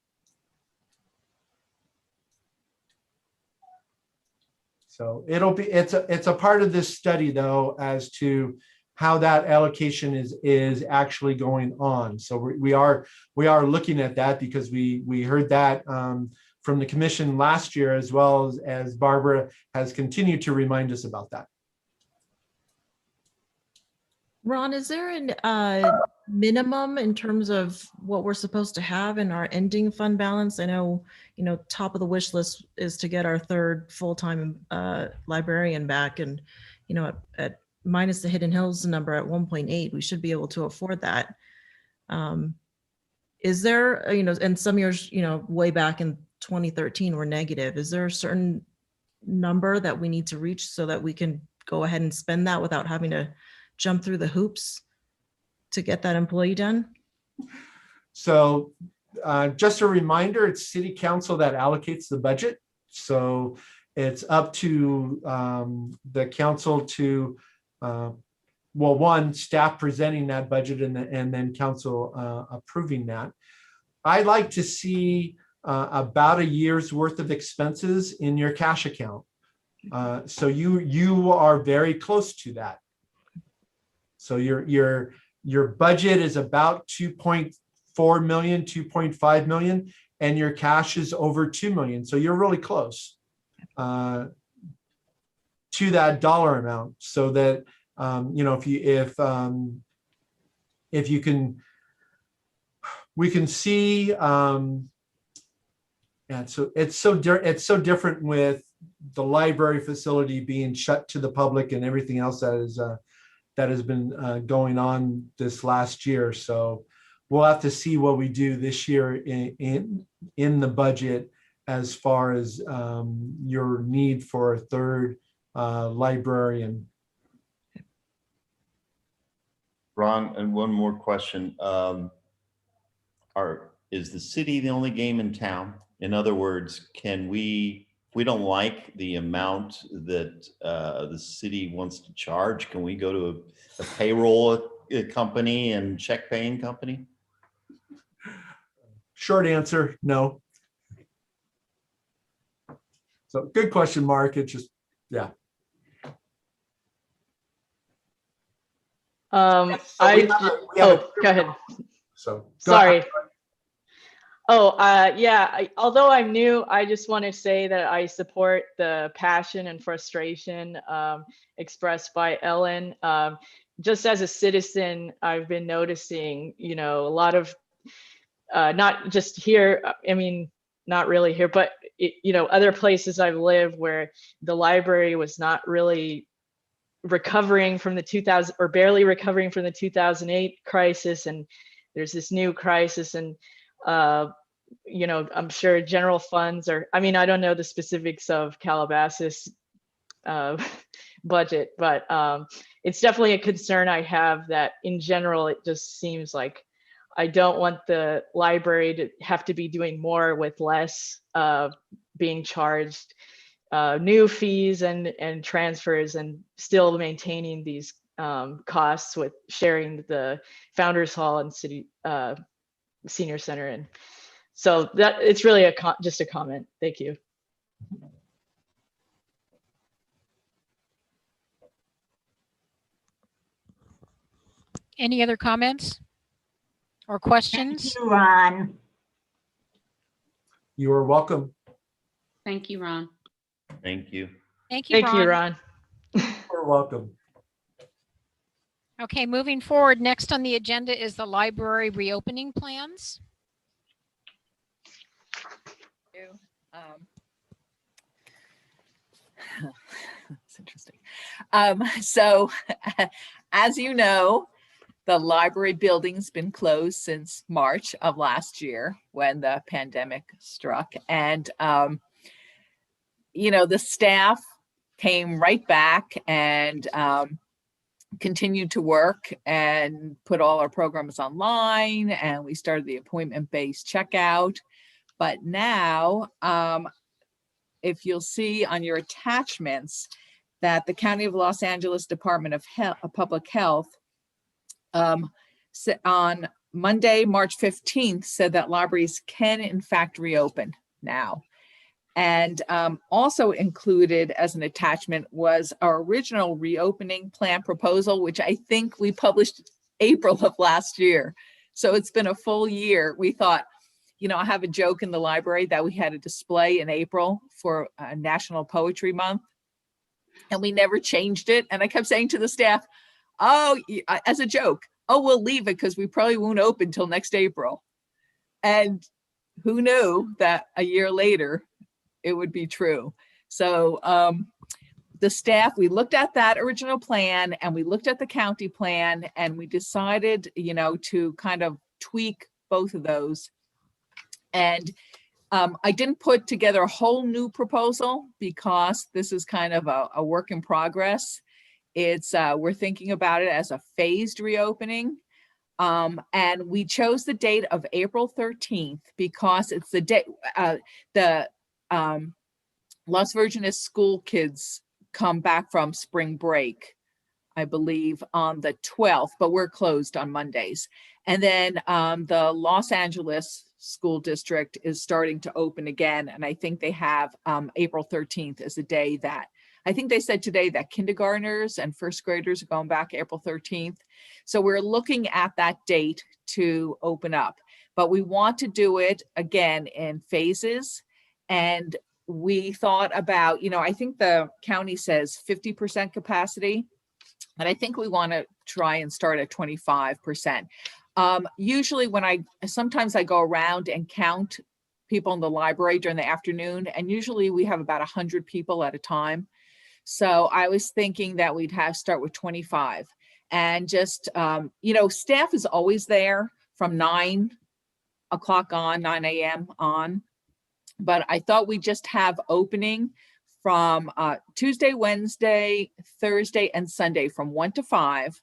So it's a part of this study, though, as to how that allocation is actually going on. So we are looking at that because we heard that from the commission last year, as well as Barbara has continued to remind us about that. Ron, is there a minimum in terms of what we're supposed to have in our ending fund balance? I know, top of the wish list is to get our 3rd full-time librarian back, and at minus the Hidden Hills number at 1.8, we should be able to afford that. Is there, and some years, way back in 2013 were negative. Is there a certain number that we need to reach so that we can go ahead and spend that without having to jump through the hoops to get that employee done? So just a reminder, it's city council that allocates the budget. So it's up to the council to, staff presenting that budget and then council approving that. I like to see about a year's worth of expenses in your cash account. So you are very close to that. So your budget is about 2.4 million, 2.5 million, and your cash is over 2 million. So you're really close to that dollar amount. So that if you can, we can see. And so it's so different with the library facility being shut to the public and everything else that has been going on this last year. So we'll have to see what we do this year in the budget as far as your need for a 3rd librarian. Ron, and one more question. Is the city the only game in town? In other words, can we we don't like the amount that the city wants to charge, can we go to a payroll company and check paying company? Short answer, no. So good question, Mark. It's just, yeah. Go ahead. So Sorry. Although I'm new, I just want to say that I support the passion and frustration expressed by Ellen. Just as a citizen, I've been noticing, a lot of, not just here, I mean, not really here, but, other places I've lived where the library was not really recovering from the 2000 or barely recovering from the 2008 crisis. And there's this new crisis, and I'm sure general funds are, I mean, I don't know the specifics of Calabasas budget, but it's definitely a concern I have that in general, it just seems like I don't want the library to have to be doing more with less, being charged new fees and transfers, and still maintaining these costs with sharing the Founders Hall and City Senior Center. And so that it's really just a comment. Thank you. Any other comments or questions? Thank you, Ron. you are welcome. Thank you, Ron. Thank you. Thank you, Ron. Ron. You're welcome. Okay, moving forward, next on the agenda is the library reopening plans. It's interesting. So as you know, the library building's been closed since March of last year when the pandemic struck. And, the staff came right back and continued to work and put all our programs online, and we started the appointment-based checkout. But now, if you'll see on your attachments that the County of Los Angeles Department of Public Health on Monday, March 15th, said that libraries can in fact reopen now. And also included as an attachment was our original reopening plan proposal, which I think we published April of last year. So it's been a full year. We thought, I have a joke in the library that we had a display in April for National Poetry Month, and we never changed it. And I kept saying to the staff, as a joke, we'll leave it because we probably won't open till next April. And who knew that a year later it would be true. So the staff, we looked at that original plan and we looked at the county plan, and we decided, to kind of tweak both of those. And I didn't put together a whole new proposal because this is kind of a work in progress. It's we're thinking about it as a phased reopening. And we chose the date of April 13th because it's the day the Las Virgenes school kids come back from spring break, I believe, on the 12th, but we're closed on Mondays. And then the Los Angeles school district is starting to open again. And I think they have April 13th as a day that, I think they said today that kindergartners and first graders are going back April 13th. So we're looking at that date to open up, but we want to do it again in phases. And we thought about, I think the county says 50% capacity, but I think we want to try and start at 25%. Usually sometimes I go around and count people in the library during the afternoon, and usually we have about 100 people at a time. So I was thinking that we'd start with 25, and just, staff is always there from 9 a.m. on, but I thought we'd just have opening from Tuesday, Wednesday, Thursday, and Sunday from 1 to 5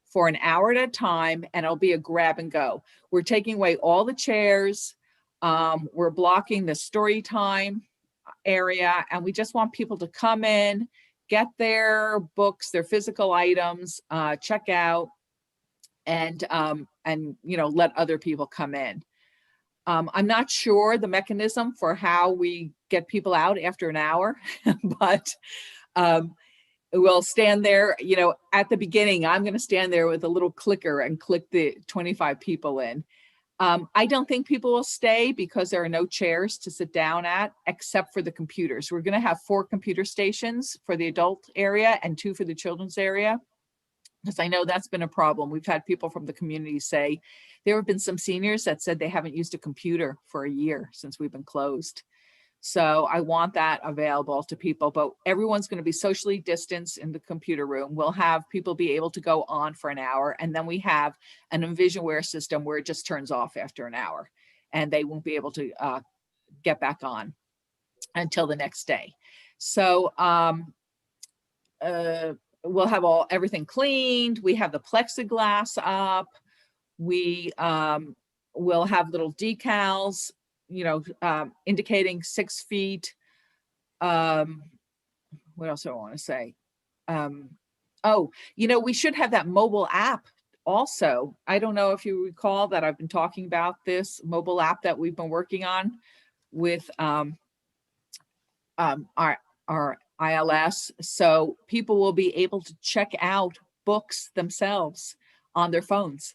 for an hour at a time, and it'll be a grab and go. We're taking away all the chairs. We're blocking the story time. area, and we just want people to come in, get their books, their physical items, check out, and let other people come in. I'm not sure the mechanism for how we get people out after an hour, but we'll stand there, at the beginning, I'm going to stand there with a little clicker and click the 25 people in. I don't think people will stay because there are no chairs to sit down at, except for the computers. We're going to have 4 computer stations for the adult area and 2 for the children's area, because I know that's been a problem. We've had people from the community say there have been some seniors that said they haven't used a computer for a year since we've been closed. So I want that available to people, but everyone's going to be socially distanced in the computer room. We'll have people be able to go on for an hour, and then we have an Envisionware system where it just turns off after an hour, and they won't be able to get back on until the next day. So we'll have everything cleaned. We have the plexiglass up. We will have little decals, indicating 6 feet. What else do I want to say? We should have that mobile app also. I don't know if you recall that I've been talking about this mobile app that we've been working on with our ILS. So people will be able to check out books themselves on their phones.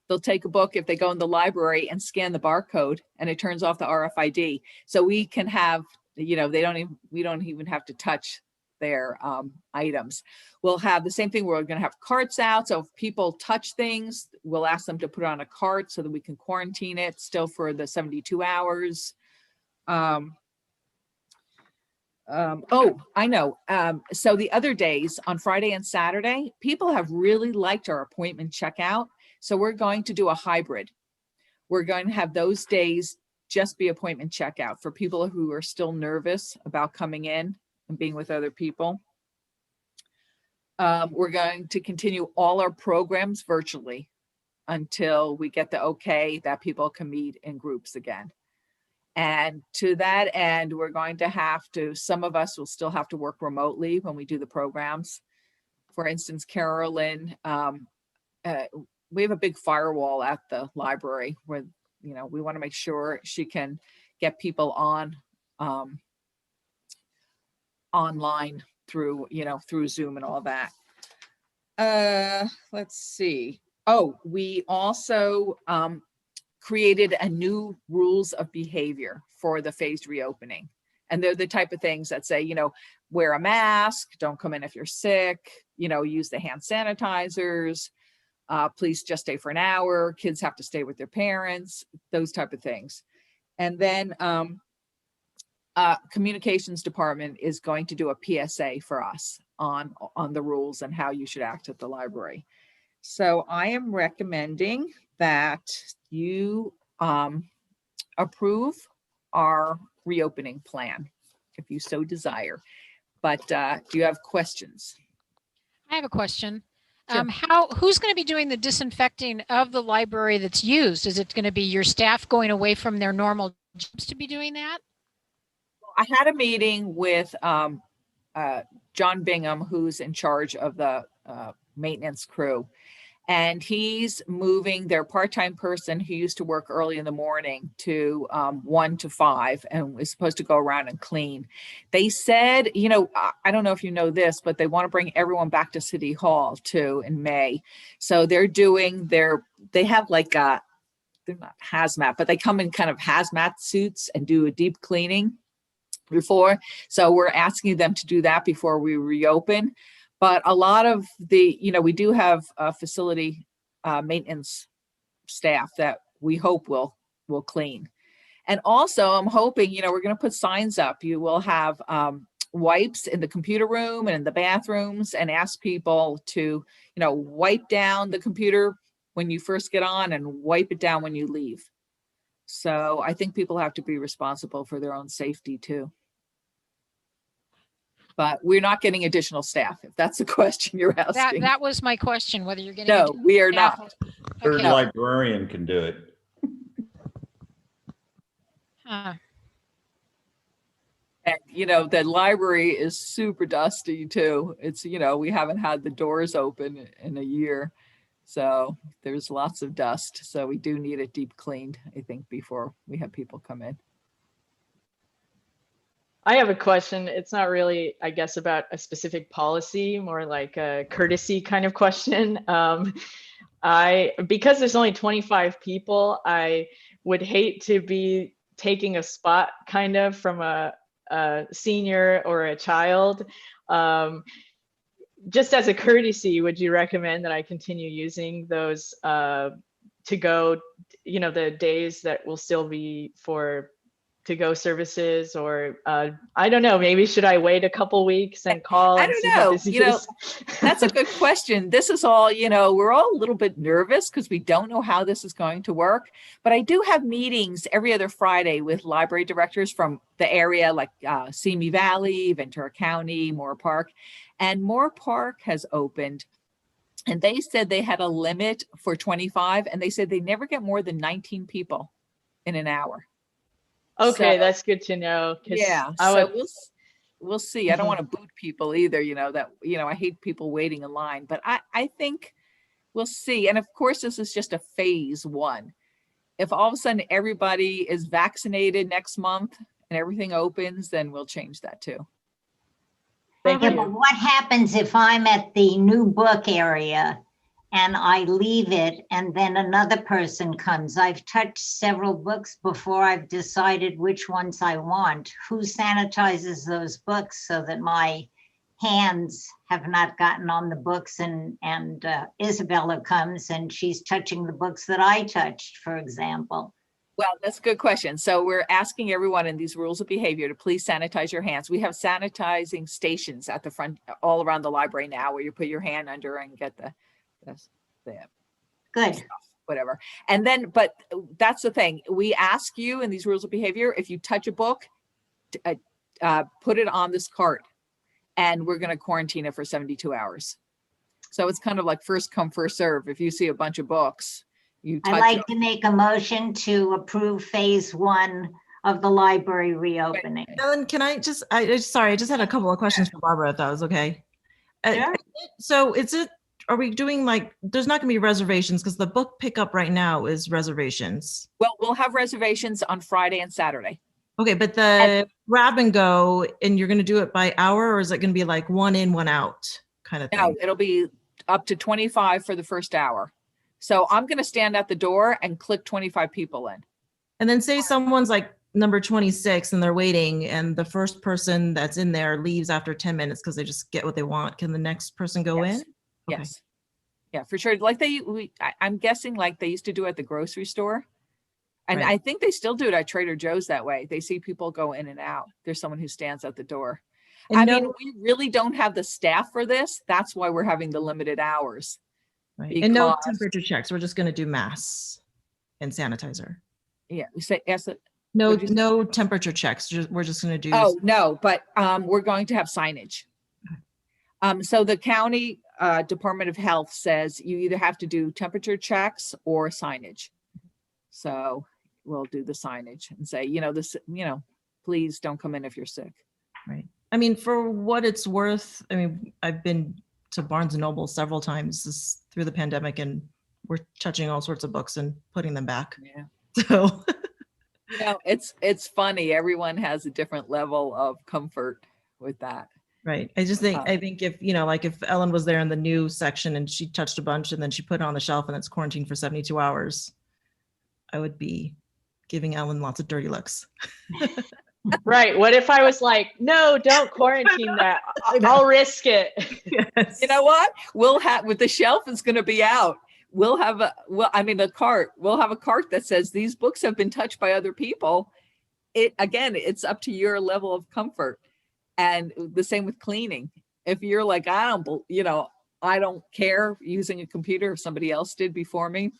They'll take a book if they go in the library and scan the barcode, and it turns off the RFID. So we can have, we don't even have to touch their items. We'll have the same thing. We're going to have carts out. So if people touch things, we'll ask them to put it on a cart so that we can quarantine it still for the 72 hours. I know. So the other days on Friday and Saturday, people have really liked our appointment checkout. So we're going to do a hybrid. We're going to have those days just be appointment checkout for people who are still nervous about coming in and being with other people. We're going to continue all our programs virtually until we get the okay that people can meet in groups again. And to that end, we're going to some of us will still have to work remotely when we do the programs. For instance, Carolyn, we have a big firewall at the library where, we want to make sure she can get people on online through Zoom and all that. Let's see. We also created a new rules of behavior for the phased reopening. And they're the type of things that say, wear a mask, don't come in if you're sick, use the hand sanitizers, please just stay for an hour, kids have to stay with their parents, those type of things. And then communications department is going to do a PSA for us on the rules and how you should act at the library. So I am recommending that you approve our reopening plan, if you so desire. But do you have questions? I have a question. Sure. Who's going to be doing the disinfecting of the library that's used? Is it going to be your staff going away from their normal jobs to be doing that? I had a meeting with John Bingham, who's in charge of the maintenance crew. And he's moving their part-time person who used to work early in the morning to 1 to 5 and is supposed to go around and clean. They said, I don't know if you know this, but they want to bring everyone back to City Hall too in May. So they're doing they have like they're not hazmat, but they come in kind of hazmat suits and do a deep cleaning before. So we're asking them to do that before we reopen. But a lot of we do have facility maintenance staff that we hope will clean. And also I'm hoping, we're going to put signs up. You will have wipes in the computer room and in the bathrooms, and ask people to, wipe down the computer when you first get on and wipe it down when you leave. So I think people have to be responsible for their own safety too. But we're not getting additional staff, if that's the question you're asking. That was my question, whether you're getting No, we are staff. not. Third Okay. librarian can do it. And, the library is super dusty too. It's, we haven't had the doors open in a year. So there's lots of dust. So we do need it deep cleaned, I think, before we have people come in. I have a question. It's not really, I guess, about a specific policy, more like a courtesy kind of question. Because there's only 25 people, I would hate to be taking a spot kind of from a senior or a child. Just as a courtesy, would you recommend that I continue using those to go, the days that will still be for to-go services, or I don't know, maybe should I wait a couple weeks and call? I don't know. That's a good question. This is all, we're all a little bit nervous because we don't know how this is going to work. But I do have meetings every other Friday with library directors from the area, like Simi Valley, Ventura County, Moore Park. And Moore Park has opened. And they said they had a limit for 25. And they said they never get more than 19 people in an hour. Okay, So, that's good to know. Yeah, we'll see. I don't want to boot people either, I hate people waiting in line, but I think we'll see. And of course, this is just a phase one. If all of a sudden everybody is vaccinated next month and everything opens, then we'll change that too. Thank Yeah, you. but what happens if I'm at the new book area and I leave it and then another person comes? I've touched several books before I've decided which ones I want. Who sanitizes those books so that my hands have not gotten on the books and Isabella comes and she's touching the books that I touched, for example? Well, that's a good question. So we're asking everyone in these rules of behavior to please sanitize your hands. We have sanitizing stations at the front, all around the library now, where you put your hand under and get the Good. stuff, whatever. And then, but that's the thing. We ask you in these rules of behavior, if you touch a book, put it on this cart, and we're going to quarantine it for 72 hours. So it's kind of like first come, first serve. If you see a bunch of books, you touch I'd like to make a motion to approve phase one of the library reopening. Ellen, can I just, sorry, I just had a couple of questions for Barbara, if that was okay. Sure. So are we doing there's not gonna be reservations because the book pickup right now is reservations. Well, we'll have reservations on Friday and Saturday. Okay, but the grab and go, and you're gonna do it by hour, or is it gonna be like one in, one out kind of thing? No, it'll be up to 25 for the first hour. So I'm going to stand at the door and click 25 people in. And then say someone's like number 26 and they're waiting, and the first person that's in there leaves after 10 minutes because they just get what they want. Can the next person go in? Okay. Yes. Yeah, for sure. Like I'm guessing like they used to do at the grocery store. And Right. I think they still do it at Trader Joe's that way. They see people go in and out. There's someone who stands at the door. And I mean, we really don't have the staff for this. That's why we're having the limited hours. Right. And no because- temperature checks. We're just going to do masks and sanitizer. Yeah, you say yes. No, What'd you say? no temperature checks. We're just going to do. Oh, no, but we're going to have signage. So the county Department of Health says you either have to do temperature checks or signage. So we'll do the signage and say, please don't come in if you're sick. Right. I mean, for what it's worth, I mean, I've been to Barnes and Noble several times through the pandemic, and we're touching all sorts of books and putting them back. Yeah. So, it's funny. Everyone has a different level of comfort with that. right. I think if, like if Ellen was there in the new section and she touched a bunch and then she put it on the shelf and it's quarantined for 72 hours, I would be giving Ellen lots of dirty looks. Right. What if I was like, no, don't quarantine that. I'll risk it. Yes. You know what? We'll have, with the shelf is going to be out. We'll have a cart. We'll have a cart that says these books have been touched by other people. It's up to your level of comfort. And the same with cleaning. If you're like, I don't care using a computer if somebody else did before me,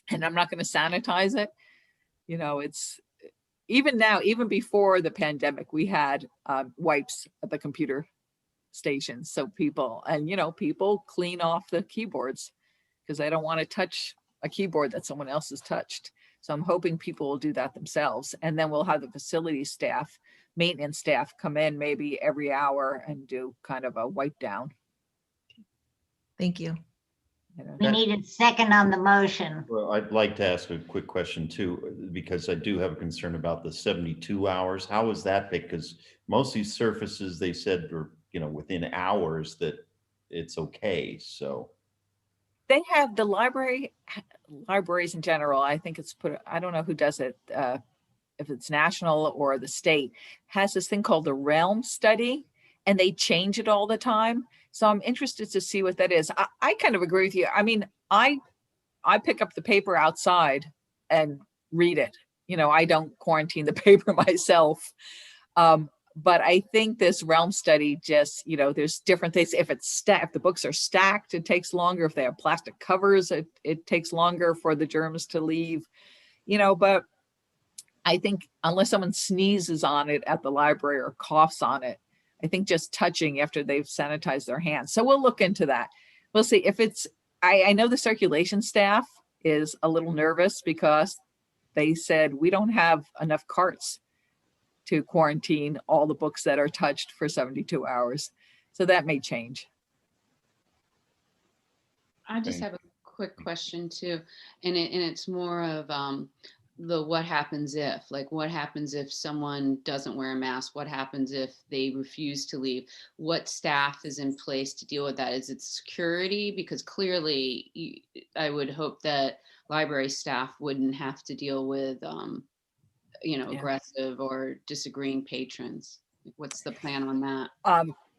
and I'm not going to sanitize it. It's even now, even before the pandemic, we had wipes at the computer stations. So people clean off the keyboards because they don't want to touch a keyboard that someone else has touched. So I'm hoping people will do that themselves. And then we'll have the facility staff, maintenance staff come in maybe every hour and do kind of a wipe down. Thank you. We need a second on the motion. Well, I'd like to ask a quick question too, because I do have a concern about the 72 hours. How is that? Because most of these surfaces, they said were, within hours that it's okay. So They have the libraries in general. I think it's I don't know who does it, if it's national or the state, has this thing called the realm study, and they change it all the time. So I'm interested to see what that is. I kind of agree with you. I mean, I pick up the paper outside and read it. I don't quarantine the paper myself. But I think this realm study just, there's different things. If the books are stacked, it takes longer. If they have plastic covers, it takes longer for the germs to leave, but I think unless someone sneezes on it at the library or coughs on it, I think just touching after they've sanitized their hands. So we'll look into that. We'll see if I know the circulation staff is a little nervous because they said we don't have enough carts to quarantine all the books that are touched for 72 hours. So that may change. I just have a quick question too, and it's more of what happens if, what happens if someone doesn't wear a mask? What happens if they refuse to leave? What staff is in place to deal with that? Is it security? Because clearly I would hope that library staff wouldn't have to deal with, aggressive or disagreeing patrons. What's the plan on that?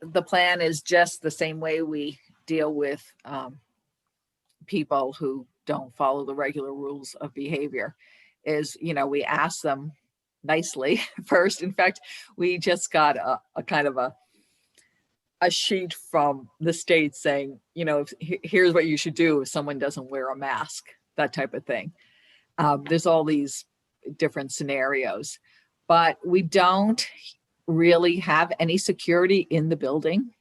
The plan is just the same way we deal with people who don't follow the regular rules of behavior. Is, we ask them nicely first. In fact, we just got a kind of a sheet from the state saying, here's what you should do if someone doesn't wear a mask, that type of thing. There's all these different scenarios, but we don't really have any security in the building.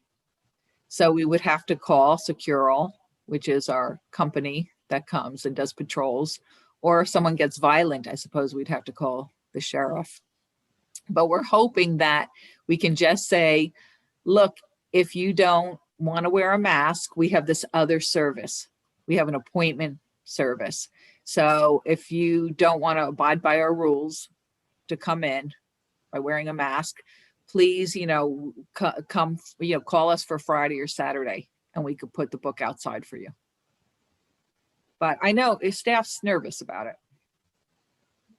So we would have to call Securall, which is our company that comes and does patrols. Or if someone gets violent, I suppose we'd have to call the sheriff. But we're hoping that we can just say, look, if you don't want to wear a mask, we have this other service. We have an appointment service. So if you don't want to abide by our rules to come in by wearing a mask, please, come, call us for Friday or Saturday, and we could put the book outside for you. But I know staff's nervous about it.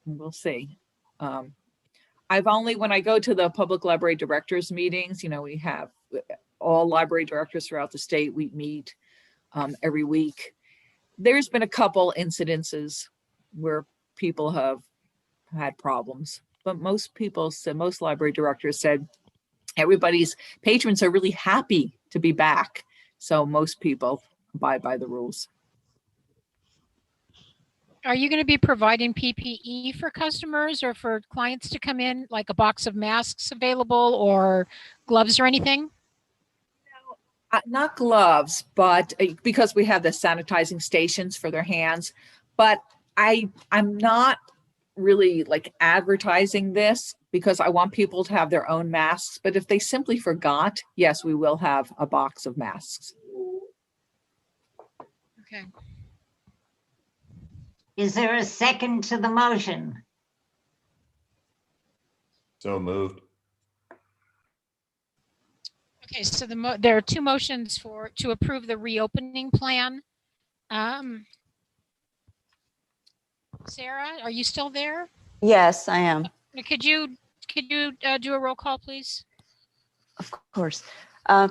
We'll see. When I go to the public library directors meetings, we have all library directors throughout the state. We meet every week. There's been a couple incidences where people have had problems, but most library directors said everybody's patrons are really happy to be back. So most people abide by the rules. Are you going to be providing PPE for customers or for clients to come in, like a box of masks available or gloves or anything? Not gloves, but because we have the sanitizing stations for their hands. But I'm not really advertising this because I want people to have their own masks. But if they simply forgot, yes, we will have a box of masks. Okay. Is there a second to the motion? So moved. Okay, so there are two motions to approve the reopening plan. Sarah, are you still there? Yes, I am. Could you do a roll call, please? Of course.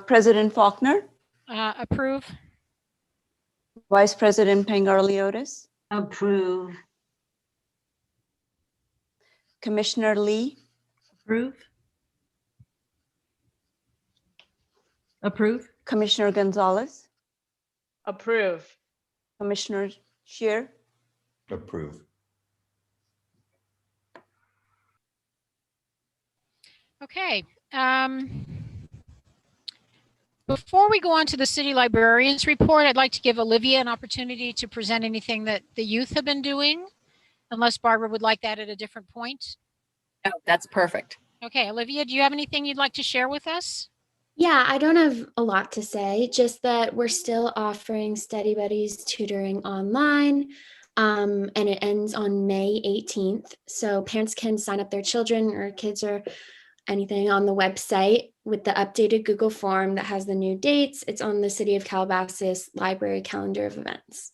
President Faulkner, Approve. Vice President Pangarliotis, Approve. Commissioner Lee, Approve. Approve. Commissioner Gonzalez, Approve. Commissioner Shear, Approve. Okay. Before we go on to the city librarian's report, I'd like to give Olivia an opportunity to present anything that the youth have been doing. unless Barbara would like that at a different point. Oh, that's perfect. Okay, Olivia, do you have anything you'd like to share with us? Yeah, I don't have a lot to say, just that we're still offering Study Buddies tutoring online, and it ends on May 18th. So parents can sign up their children or kids or anything on the website with the updated Google form that has the new dates. It's on the City of Calabasas library calendar of events.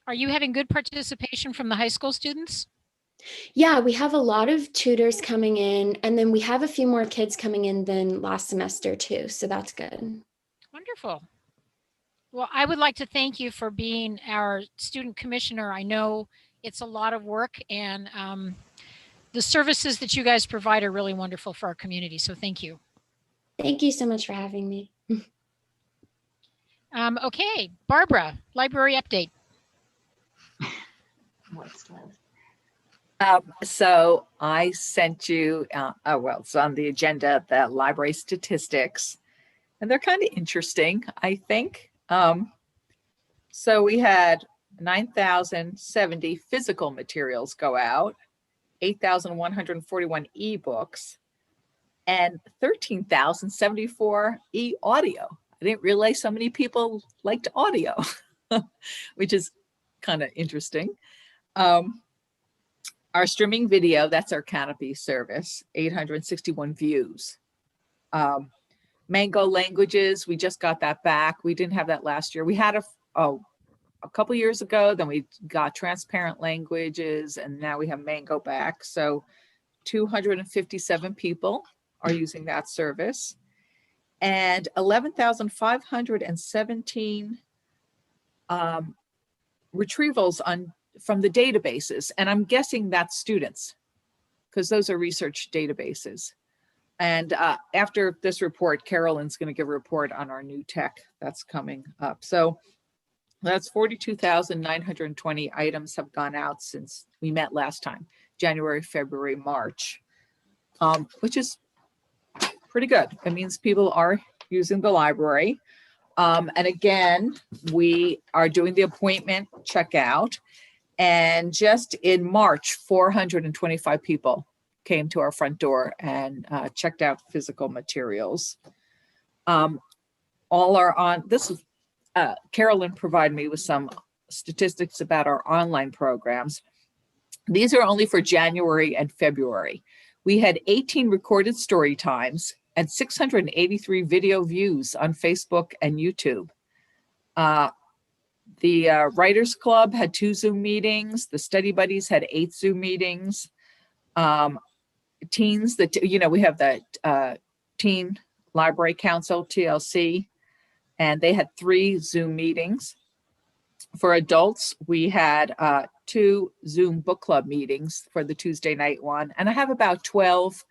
Are you having good participation from the high school students? Yeah, we have a lot of tutors coming in, and then we have a few more kids coming in than last semester too. So that's good. Wonderful. Well, I would like to thank you for being our student commissioner. I know it's a lot of work, and the services that you guys provide are really wonderful for our community. So thank you. Thank you so much for having me. Okay, Barbara, library update. What's left? So I sent you, well, it's on the agenda, the library statistics, and they're kind of interesting, I think. So we had 9,070 physical materials go out, 8,141 ebooks, and 13,074 e-audio. I didn't realize so many people liked audio, which is kind of interesting. Our streaming video, that's our Canopy service, 861 views. Mango languages, we just got that back. We didn't have that last year. We had a couple years ago, then we got transparent languages, and now we have Mango back. So 257 people are using that service, and 11,517 retrievals from the databases. And I'm guessing that's students, because those are research databases. And after this report, Carolyn's going to give a report on our new tech that's coming up. So that's 42,920 items have gone out since we met last time, January, February, March, which is pretty good. It means people are using the library. And again, we are doing the appointment checkout. And just in March, 425 people came to our front door and checked out physical materials. All are on, this is, Carolyn provided me with some statistics about our online programs. These are only for January and February. We had 18 recorded story times and 683 video views on Facebook and YouTube. The Writers Club had 2 Zoom meetings. The Study Buddies had 8 Zoom meetings. Teens, we have the Teen Library Council, TLC, and they had 3 Zoom meetings. For adults, we had 2 Zoom book club meetings for the Tuesday night one. And I have about 12,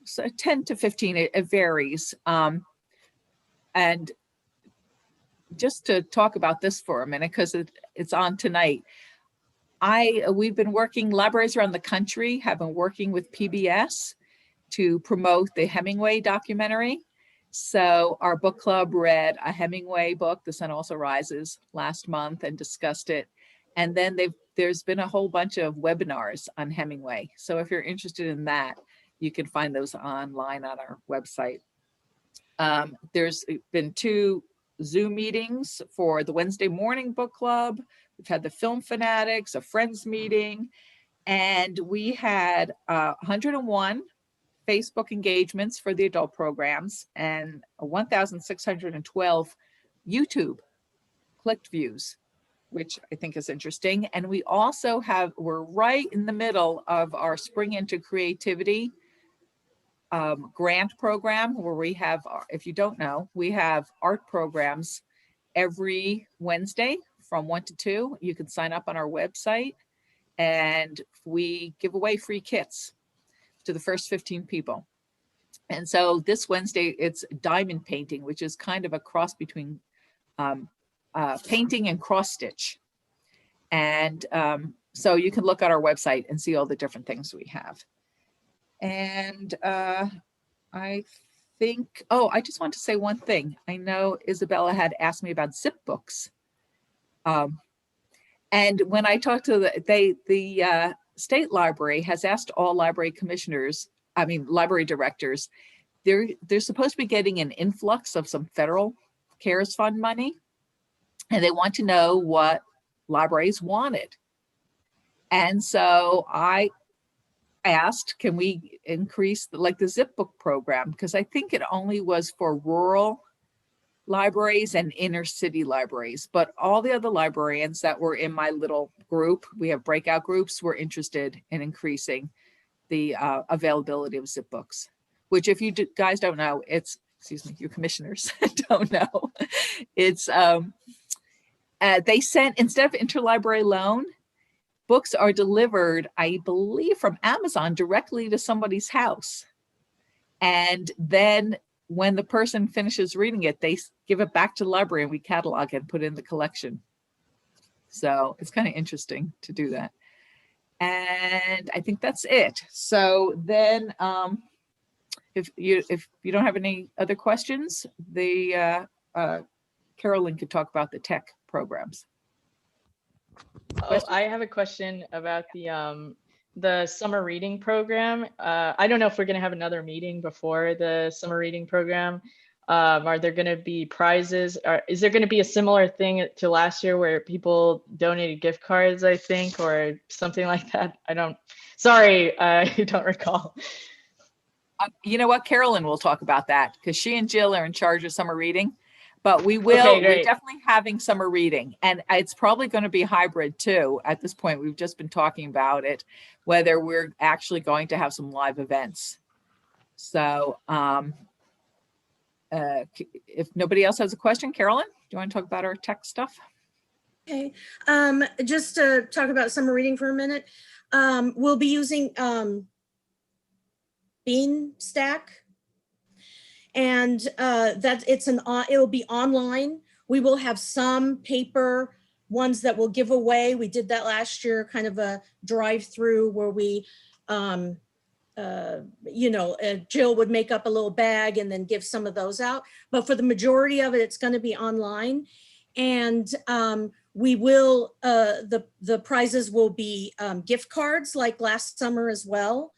so 10 to 15, it varies. And just to talk about this for a minute, because it's on tonight. We've been working, libraries around the country have been working with PBS to promote the Hemingway documentary. So our book club read a Hemingway book, The Sun Also Rises, last month and discussed it. And then there's been a whole bunch of webinars on Hemingway. So if you're interested in that, you can find those online on our website. There's been 2 Zoom meetings for the Wednesday morning book club. We've had the Film Fanatics, a Friends meeting, and we had 101 Facebook engagements for the adult programs and 1,612 YouTube clicked views, which I think is interesting. And we also we're right in the middle of our Spring into Creativity grant program, where we have, if you don't know, we have art programs every Wednesday from 1 to 2. You can sign up on our website, and we give away free kits to the first 15 people. And so this Wednesday, it's diamond painting, which is kind of a cross between painting and cross stitch. And so you can look at our website and see all the different things we have. And I think, I just want to say one thing. I know Isabella had asked me about zip books. And when I talked to the state library has asked all library directors, they're supposed to be getting an influx of some federal CARES Fund money, and they want to know what libraries wanted. And so I asked, can we increase the zip book program? Because I think it only was for rural libraries and inner city libraries, but all the other librarians that were in my little group, we have breakout groups, were interested in increasing the availability of zip books, which if you guys don't know, it's, excuse me, you commissioners don't know, it's, they sent, instead of interlibrary loan, books are delivered, I believe, from Amazon directly to somebody's house. And then when the person finishes reading it, they give it back to the library and we catalog it and put it in the collection. So it's kind of interesting to do that. And I think that's it. So then if you don't have any other questions, the Carolyn could talk about the tech programs. Oh, I have a question about the summer reading program. I don't know if we're going to have another meeting before the summer reading program. Are there going to be prizes? Is there going to be a similar thing to last year where people donated gift cards, I think, or something like that? Sorry, I don't recall. You know what? Carolyn will talk about that because she and Jill are in charge of summer reading. But we're definitely having summer reading, and it's probably going to be hybrid too. At this point, we've just been talking about it, whether we're actually going to have some live events. So if nobody else has a question, Carolyn, do you want to talk about our tech stuff? Okay, just to talk about summer reading for a minute. We'll be using Beanstack. And it'll be online. We will have some paper ones that we'll give away. We did that last year, kind of a drive-through where we, Jill would make up a little bag and then give some of those out. But for the majority of it, it's going to be online. And we will, the prizes will be gift cards like last summer as well.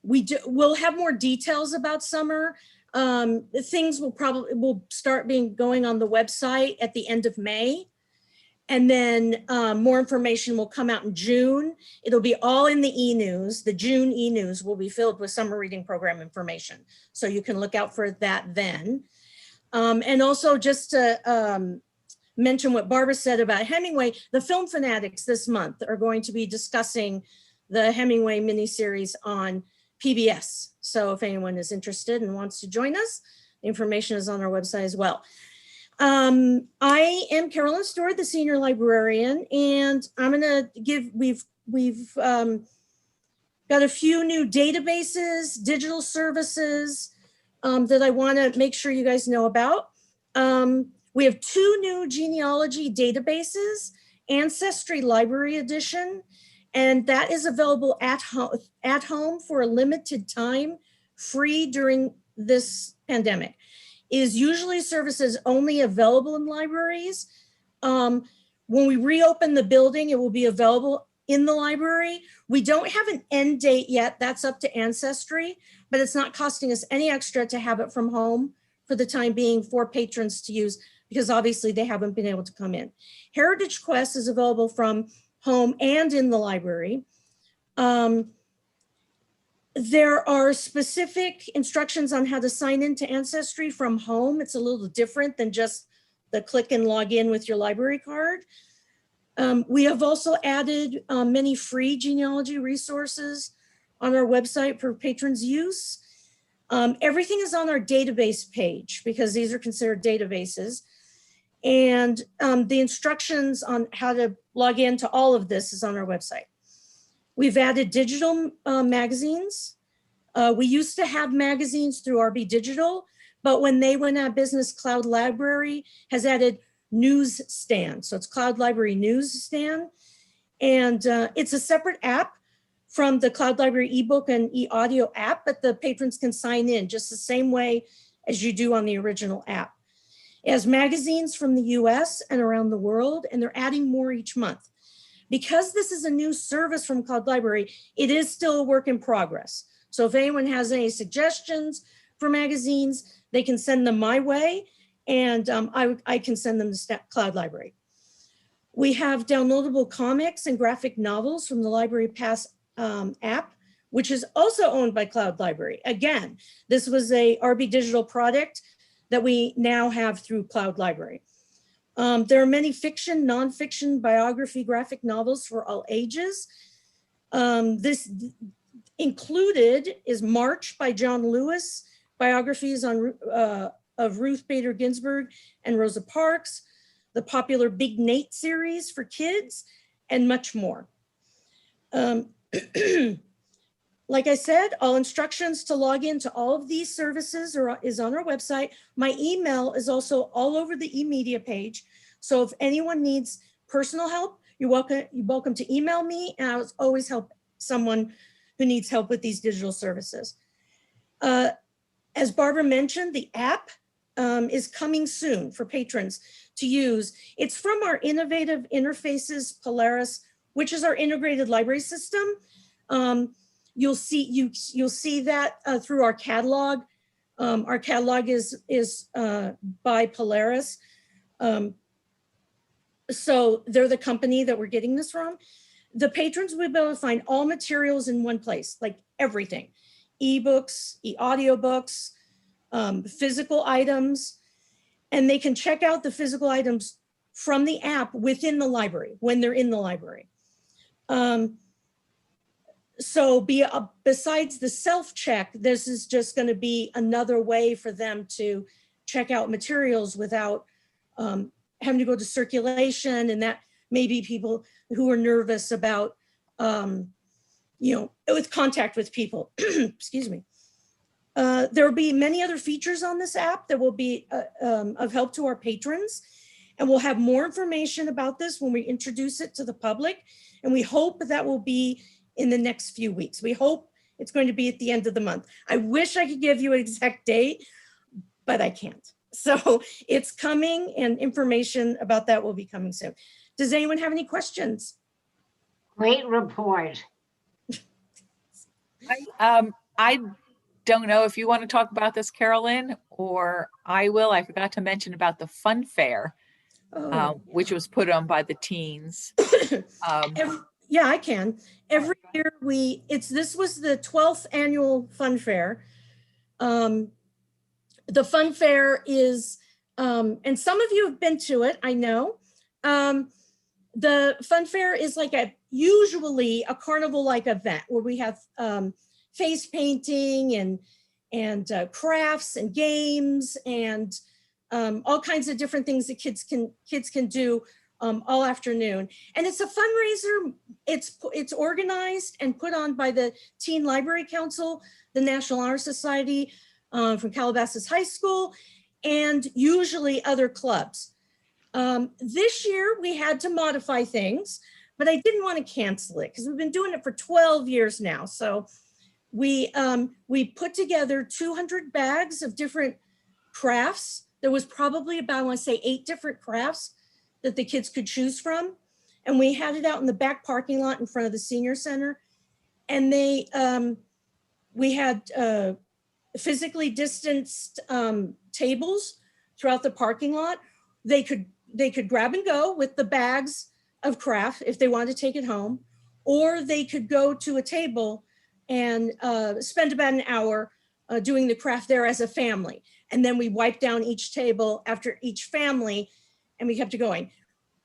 We'll have more details about summer. Things will start going on the website at the end of May. And then more information will come out in June. It'll be all in the e-news. The June e-news will be filled with summer reading program information. So you can look out for that then. And also just to mention what Barbara said about Hemingway, the Film Fanatics this month are going to be discussing the Hemingway miniseries on PBS. So if anyone is interested and wants to join us, the information is on our website as well. I am Carolyn Stewart, the senior librarian, and I'm gonna give, we've got a few new databases, digital services that I wanna make sure you guys know about. We have 2 new genealogy databases, Ancestry Library Edition, and that is available at home for a limited time, free during this pandemic. It is usually services only available in libraries. When we reopen the building, it will be available in the library. We don't have an end date yet. That's up to Ancestry, but it's not costing us any extra to have it from home for the time being for patrons to use, because obviously they haven't been able to come in. Heritage Quest is available from home and in the library. There are specific instructions on how to sign into Ancestry from home. It's a little different than just the click and log in with your library card. We have also added many free genealogy resources on our website for patrons' use. Everything is on our database page because these are considered databases. And the instructions on how to log into all of this is on our website. We've added digital magazines. We used to have magazines through RB Digital, but when they went out of business, Cloud Library has added news stand. So it's Cloud Library News Stand. And it's a separate app from the Cloud Library ebook and e-audio app, but the patrons can sign in just the same way as you do on the original app. It has magazines from the US and around the world, and they're adding more each month. Because this is a new service from Cloud Library, it is still a work in progress. So if anyone has any suggestions for magazines, they can send them my way, and I can send them to Cloud Library. We have downloadable comics and graphic novels from the Library Pass app, which is also owned by Cloud Library. Again, this was a RB Digital product that we now have through Cloud Library. There are many fiction, nonfiction, biography, graphic novels for all ages. This included is March by John Lewis, biographies on of Ruth Bader Ginsburg and Rosa Parks, the popular Big Nate series for kids, and much more. Like I said, all instructions to log into all of these services is on our website. My email is also all over the eMedia page. So if anyone needs personal help, you're welcome to email me, and I'll always help someone who needs help with these digital services. As Barbara mentioned, the app is coming soon for patrons to use. It's from our Innovative Interfaces Polaris, which is our integrated library system. You'll see that through our catalog. Our catalog is by Polaris. So they're the company that we're getting this from. The patrons will be able to find all materials in one place, like everything. eBooks, audiobooks, physical items, and they can check out the physical items from the app within the library when they're in the library. So besides the self-check, this is just going to be another way for them to check out materials without having to go to circulation, and that maybe people who are nervous about, with contact with people, excuse me. There will be many other features on this app that will be of help to our patrons, and we'll have more information about this when we introduce it to the public, and we hope that will be in the next few weeks. We hope it's going to be at the end of the month. I wish I could give you an exact date, but I can't. So it's coming, and information about that will be coming soon. Does anyone have any questions? Great report. I don't know if you want to talk about this, Carolyn, or I will. I forgot to mention about the fun fair, which was put on by the teens. Yeah, I can. Every year this was the 12th annual fun fair. The fun fair is, and some of you have been to it, I know. The fun fair is like usually a carnival-like event where we have face painting and crafts and games and all kinds of different things that kids can do all afternoon. And it's a fundraiser. It's organized and put on by the Teen Library Council, the National Honor Society from Calabasas High School, and usually other clubs. This year we had to modify things, but I didn't want to cancel it because we've been doing it for 12 years now. So we put together 200 bags of different crafts. There was probably about, I want to say 8 different crafts that the kids could choose from. And we had it out in the back parking lot in front of the senior center. And we had physically distanced tables throughout the parking lot. They could grab and go with the bags of craft if they wanted to take it home, or they could go to a table and spend about an hour doing the craft there as a family. And then we wiped down each table after each family, and we kept it going.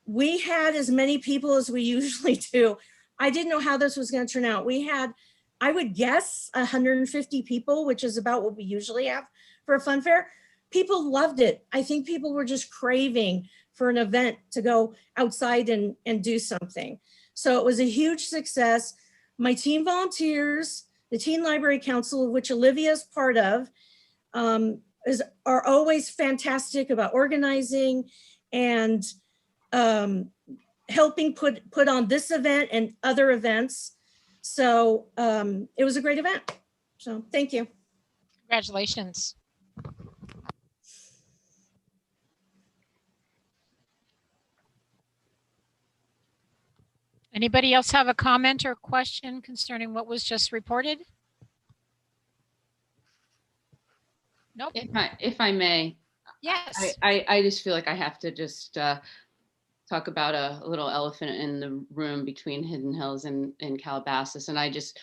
We had as many people as we usually do. I didn't know how this was going to turn out. We had, I would guess, 150 people, which is about what we usually have for a fun fair. People loved it. I think people were just craving for an event to go outside and do something. So it was a huge success. My teen volunteers, the Teen Library Council, which Olivia is part of, are always fantastic about organizing and helping put on this event and other events. So it was a great event. So thank you. Congratulations. Anybody else have a comment or question concerning what was just reported? Nope. If I may, Yes. I just feel like I have to just talk about a little elephant in the room between Hidden Hills and Calabasas. And I just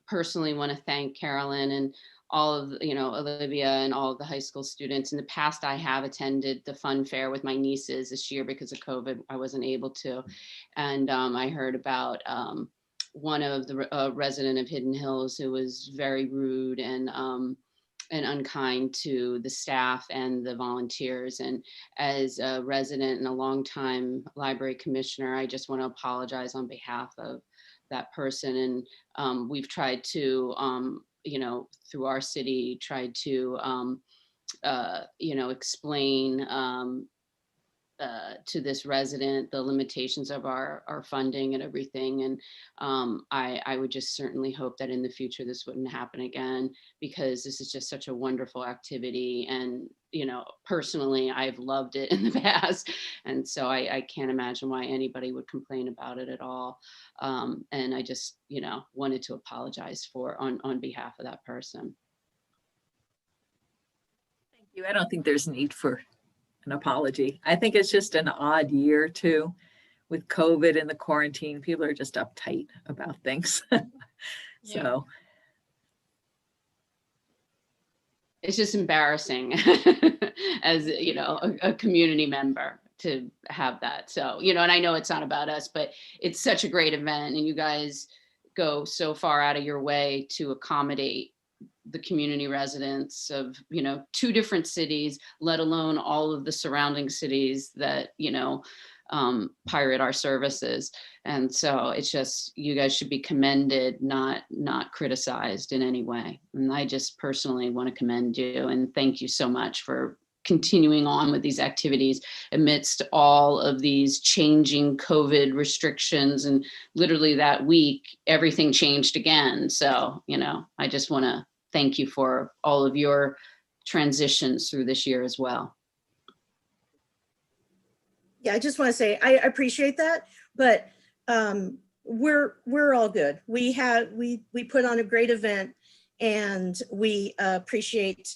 personally want to thank Carolyn and all of, Olivia and all of the high school students. In the past, I have attended the fun fair with my nieces. This year, because of COVID, I wasn't able to. And I heard about one of the resident of Hidden Hills who was very rude and unkind to the staff and the volunteers. And as a resident and a longtime library commissioner, I just want to apologize on behalf of that person. And we've tried to, through our city, tried to, explain to this resident the limitations of our funding and everything. And I would just certainly hope that in the future this wouldn't happen again, because this is just such a wonderful activity. And, personally, I've loved it in the past. And so I can't imagine why anybody would complain about it at all. And I just, wanted to apologize on behalf of that person. Thank you. I don't think there's need for an apology. I think it's just an odd year too, with COVID and the quarantine. People are just uptight about things. So it's just embarrassing as, a community member to have that. So, and I know it's not about us, but it's such a great event, and you guys go so far out of your way to accommodate the community residents of, 2 different cities, let alone all of the surrounding cities that, pirate our services. And so it's just, you guys should be commended, not criticized in any way. And I just personally want to commend you and thank you so much for continuing on with these activities amidst all of these changing COVID restrictions. And literally that week, everything changed again. So, I just want to thank you for all of your transitions through this year as well. Yeah, I just want to say I appreciate that, but we're all good. We put on a great event, and we appreciate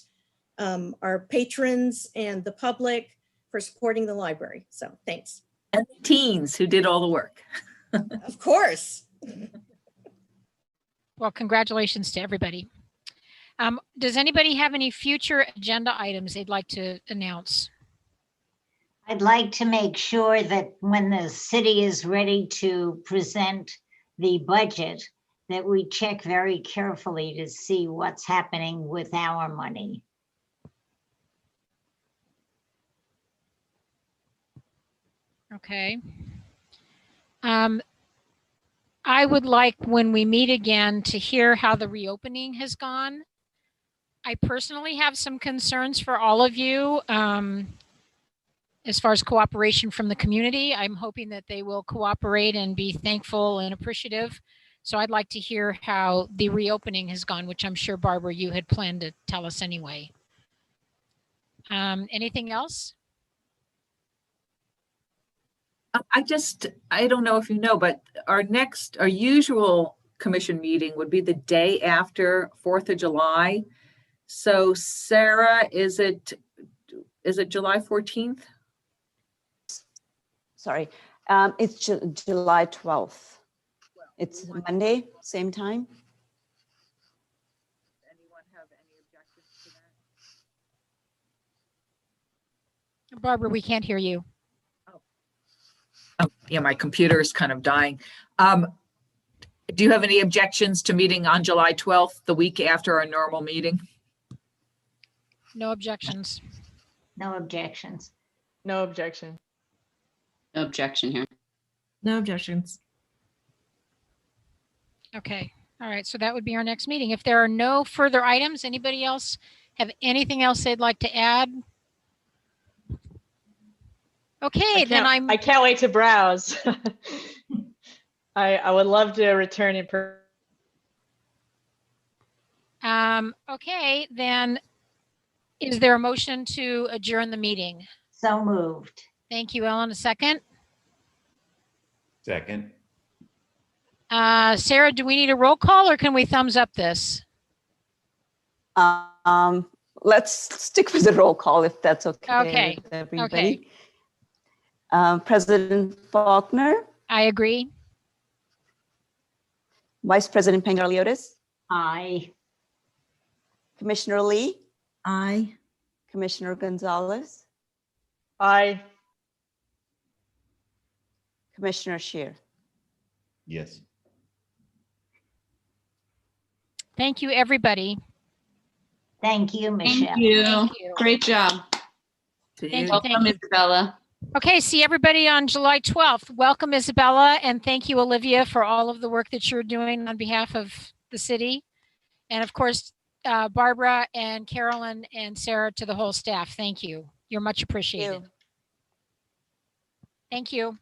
our patrons and the public for supporting the library. So thanks. And the teens who did all the work. Of course. Well, congratulations to everybody. Does anybody have any future agenda items they'd like to announce? I'd like to make sure that when the city is ready to present the budget, that we check very carefully to see what's happening with our money. Okay. I would like, when we meet again, to hear how the reopening has gone. I personally have some concerns for all of you as far as cooperation from the community. I'm hoping that they will cooperate and be thankful and appreciative. So I'd like to hear how the reopening has gone, which I'm sure, Barbara, you had planned to tell us anyway. Anything else? I don't know if you know, but our usual commission meeting would be the day after 4th of July. So Sarah, is it July 14th? Sorry, it's July 12th. It's Monday, same time. Anyone have any objections to that? Barbara, we can't hear you. Oh, yeah, my computer is kind of dying. Do you have any objections to meeting on July 12th, the week after our normal meeting? No objections. No objections. No objection. No objection here. No objections. Okay. All right. So that would be our next meeting. If there are no further items, anybody else have anything else they'd like to add? Okay, then I can't wait to browse. I would love to return in person. Okay, then is there a motion to adjourn the meeting? So moved. Thank you, Ellen. A second? Second. Sarah, do we need a roll call or can we thumbs up this? Let's stick with the roll call if that's okay, Okay, with everybody. President Faulkner, I agree. Vice President Pangaliotis, Aye. Commissioner Lee, Aye. Commissioner Gonzalez, Aye. Commissioner Scheer. Yes. Thank you, everybody. Thank you, Michelle. Thank you. Thank you. Great job. Thank you. Welcome, Isabella. Okay, see everybody on July 12th. Welcome, Isabella, and thank you, Olivia, for all of the work that you're doing on behalf of the city. And of course, Barbara and Carolyn and Sarah, to the whole staff. Thank you. You're much appreciated. Thank you.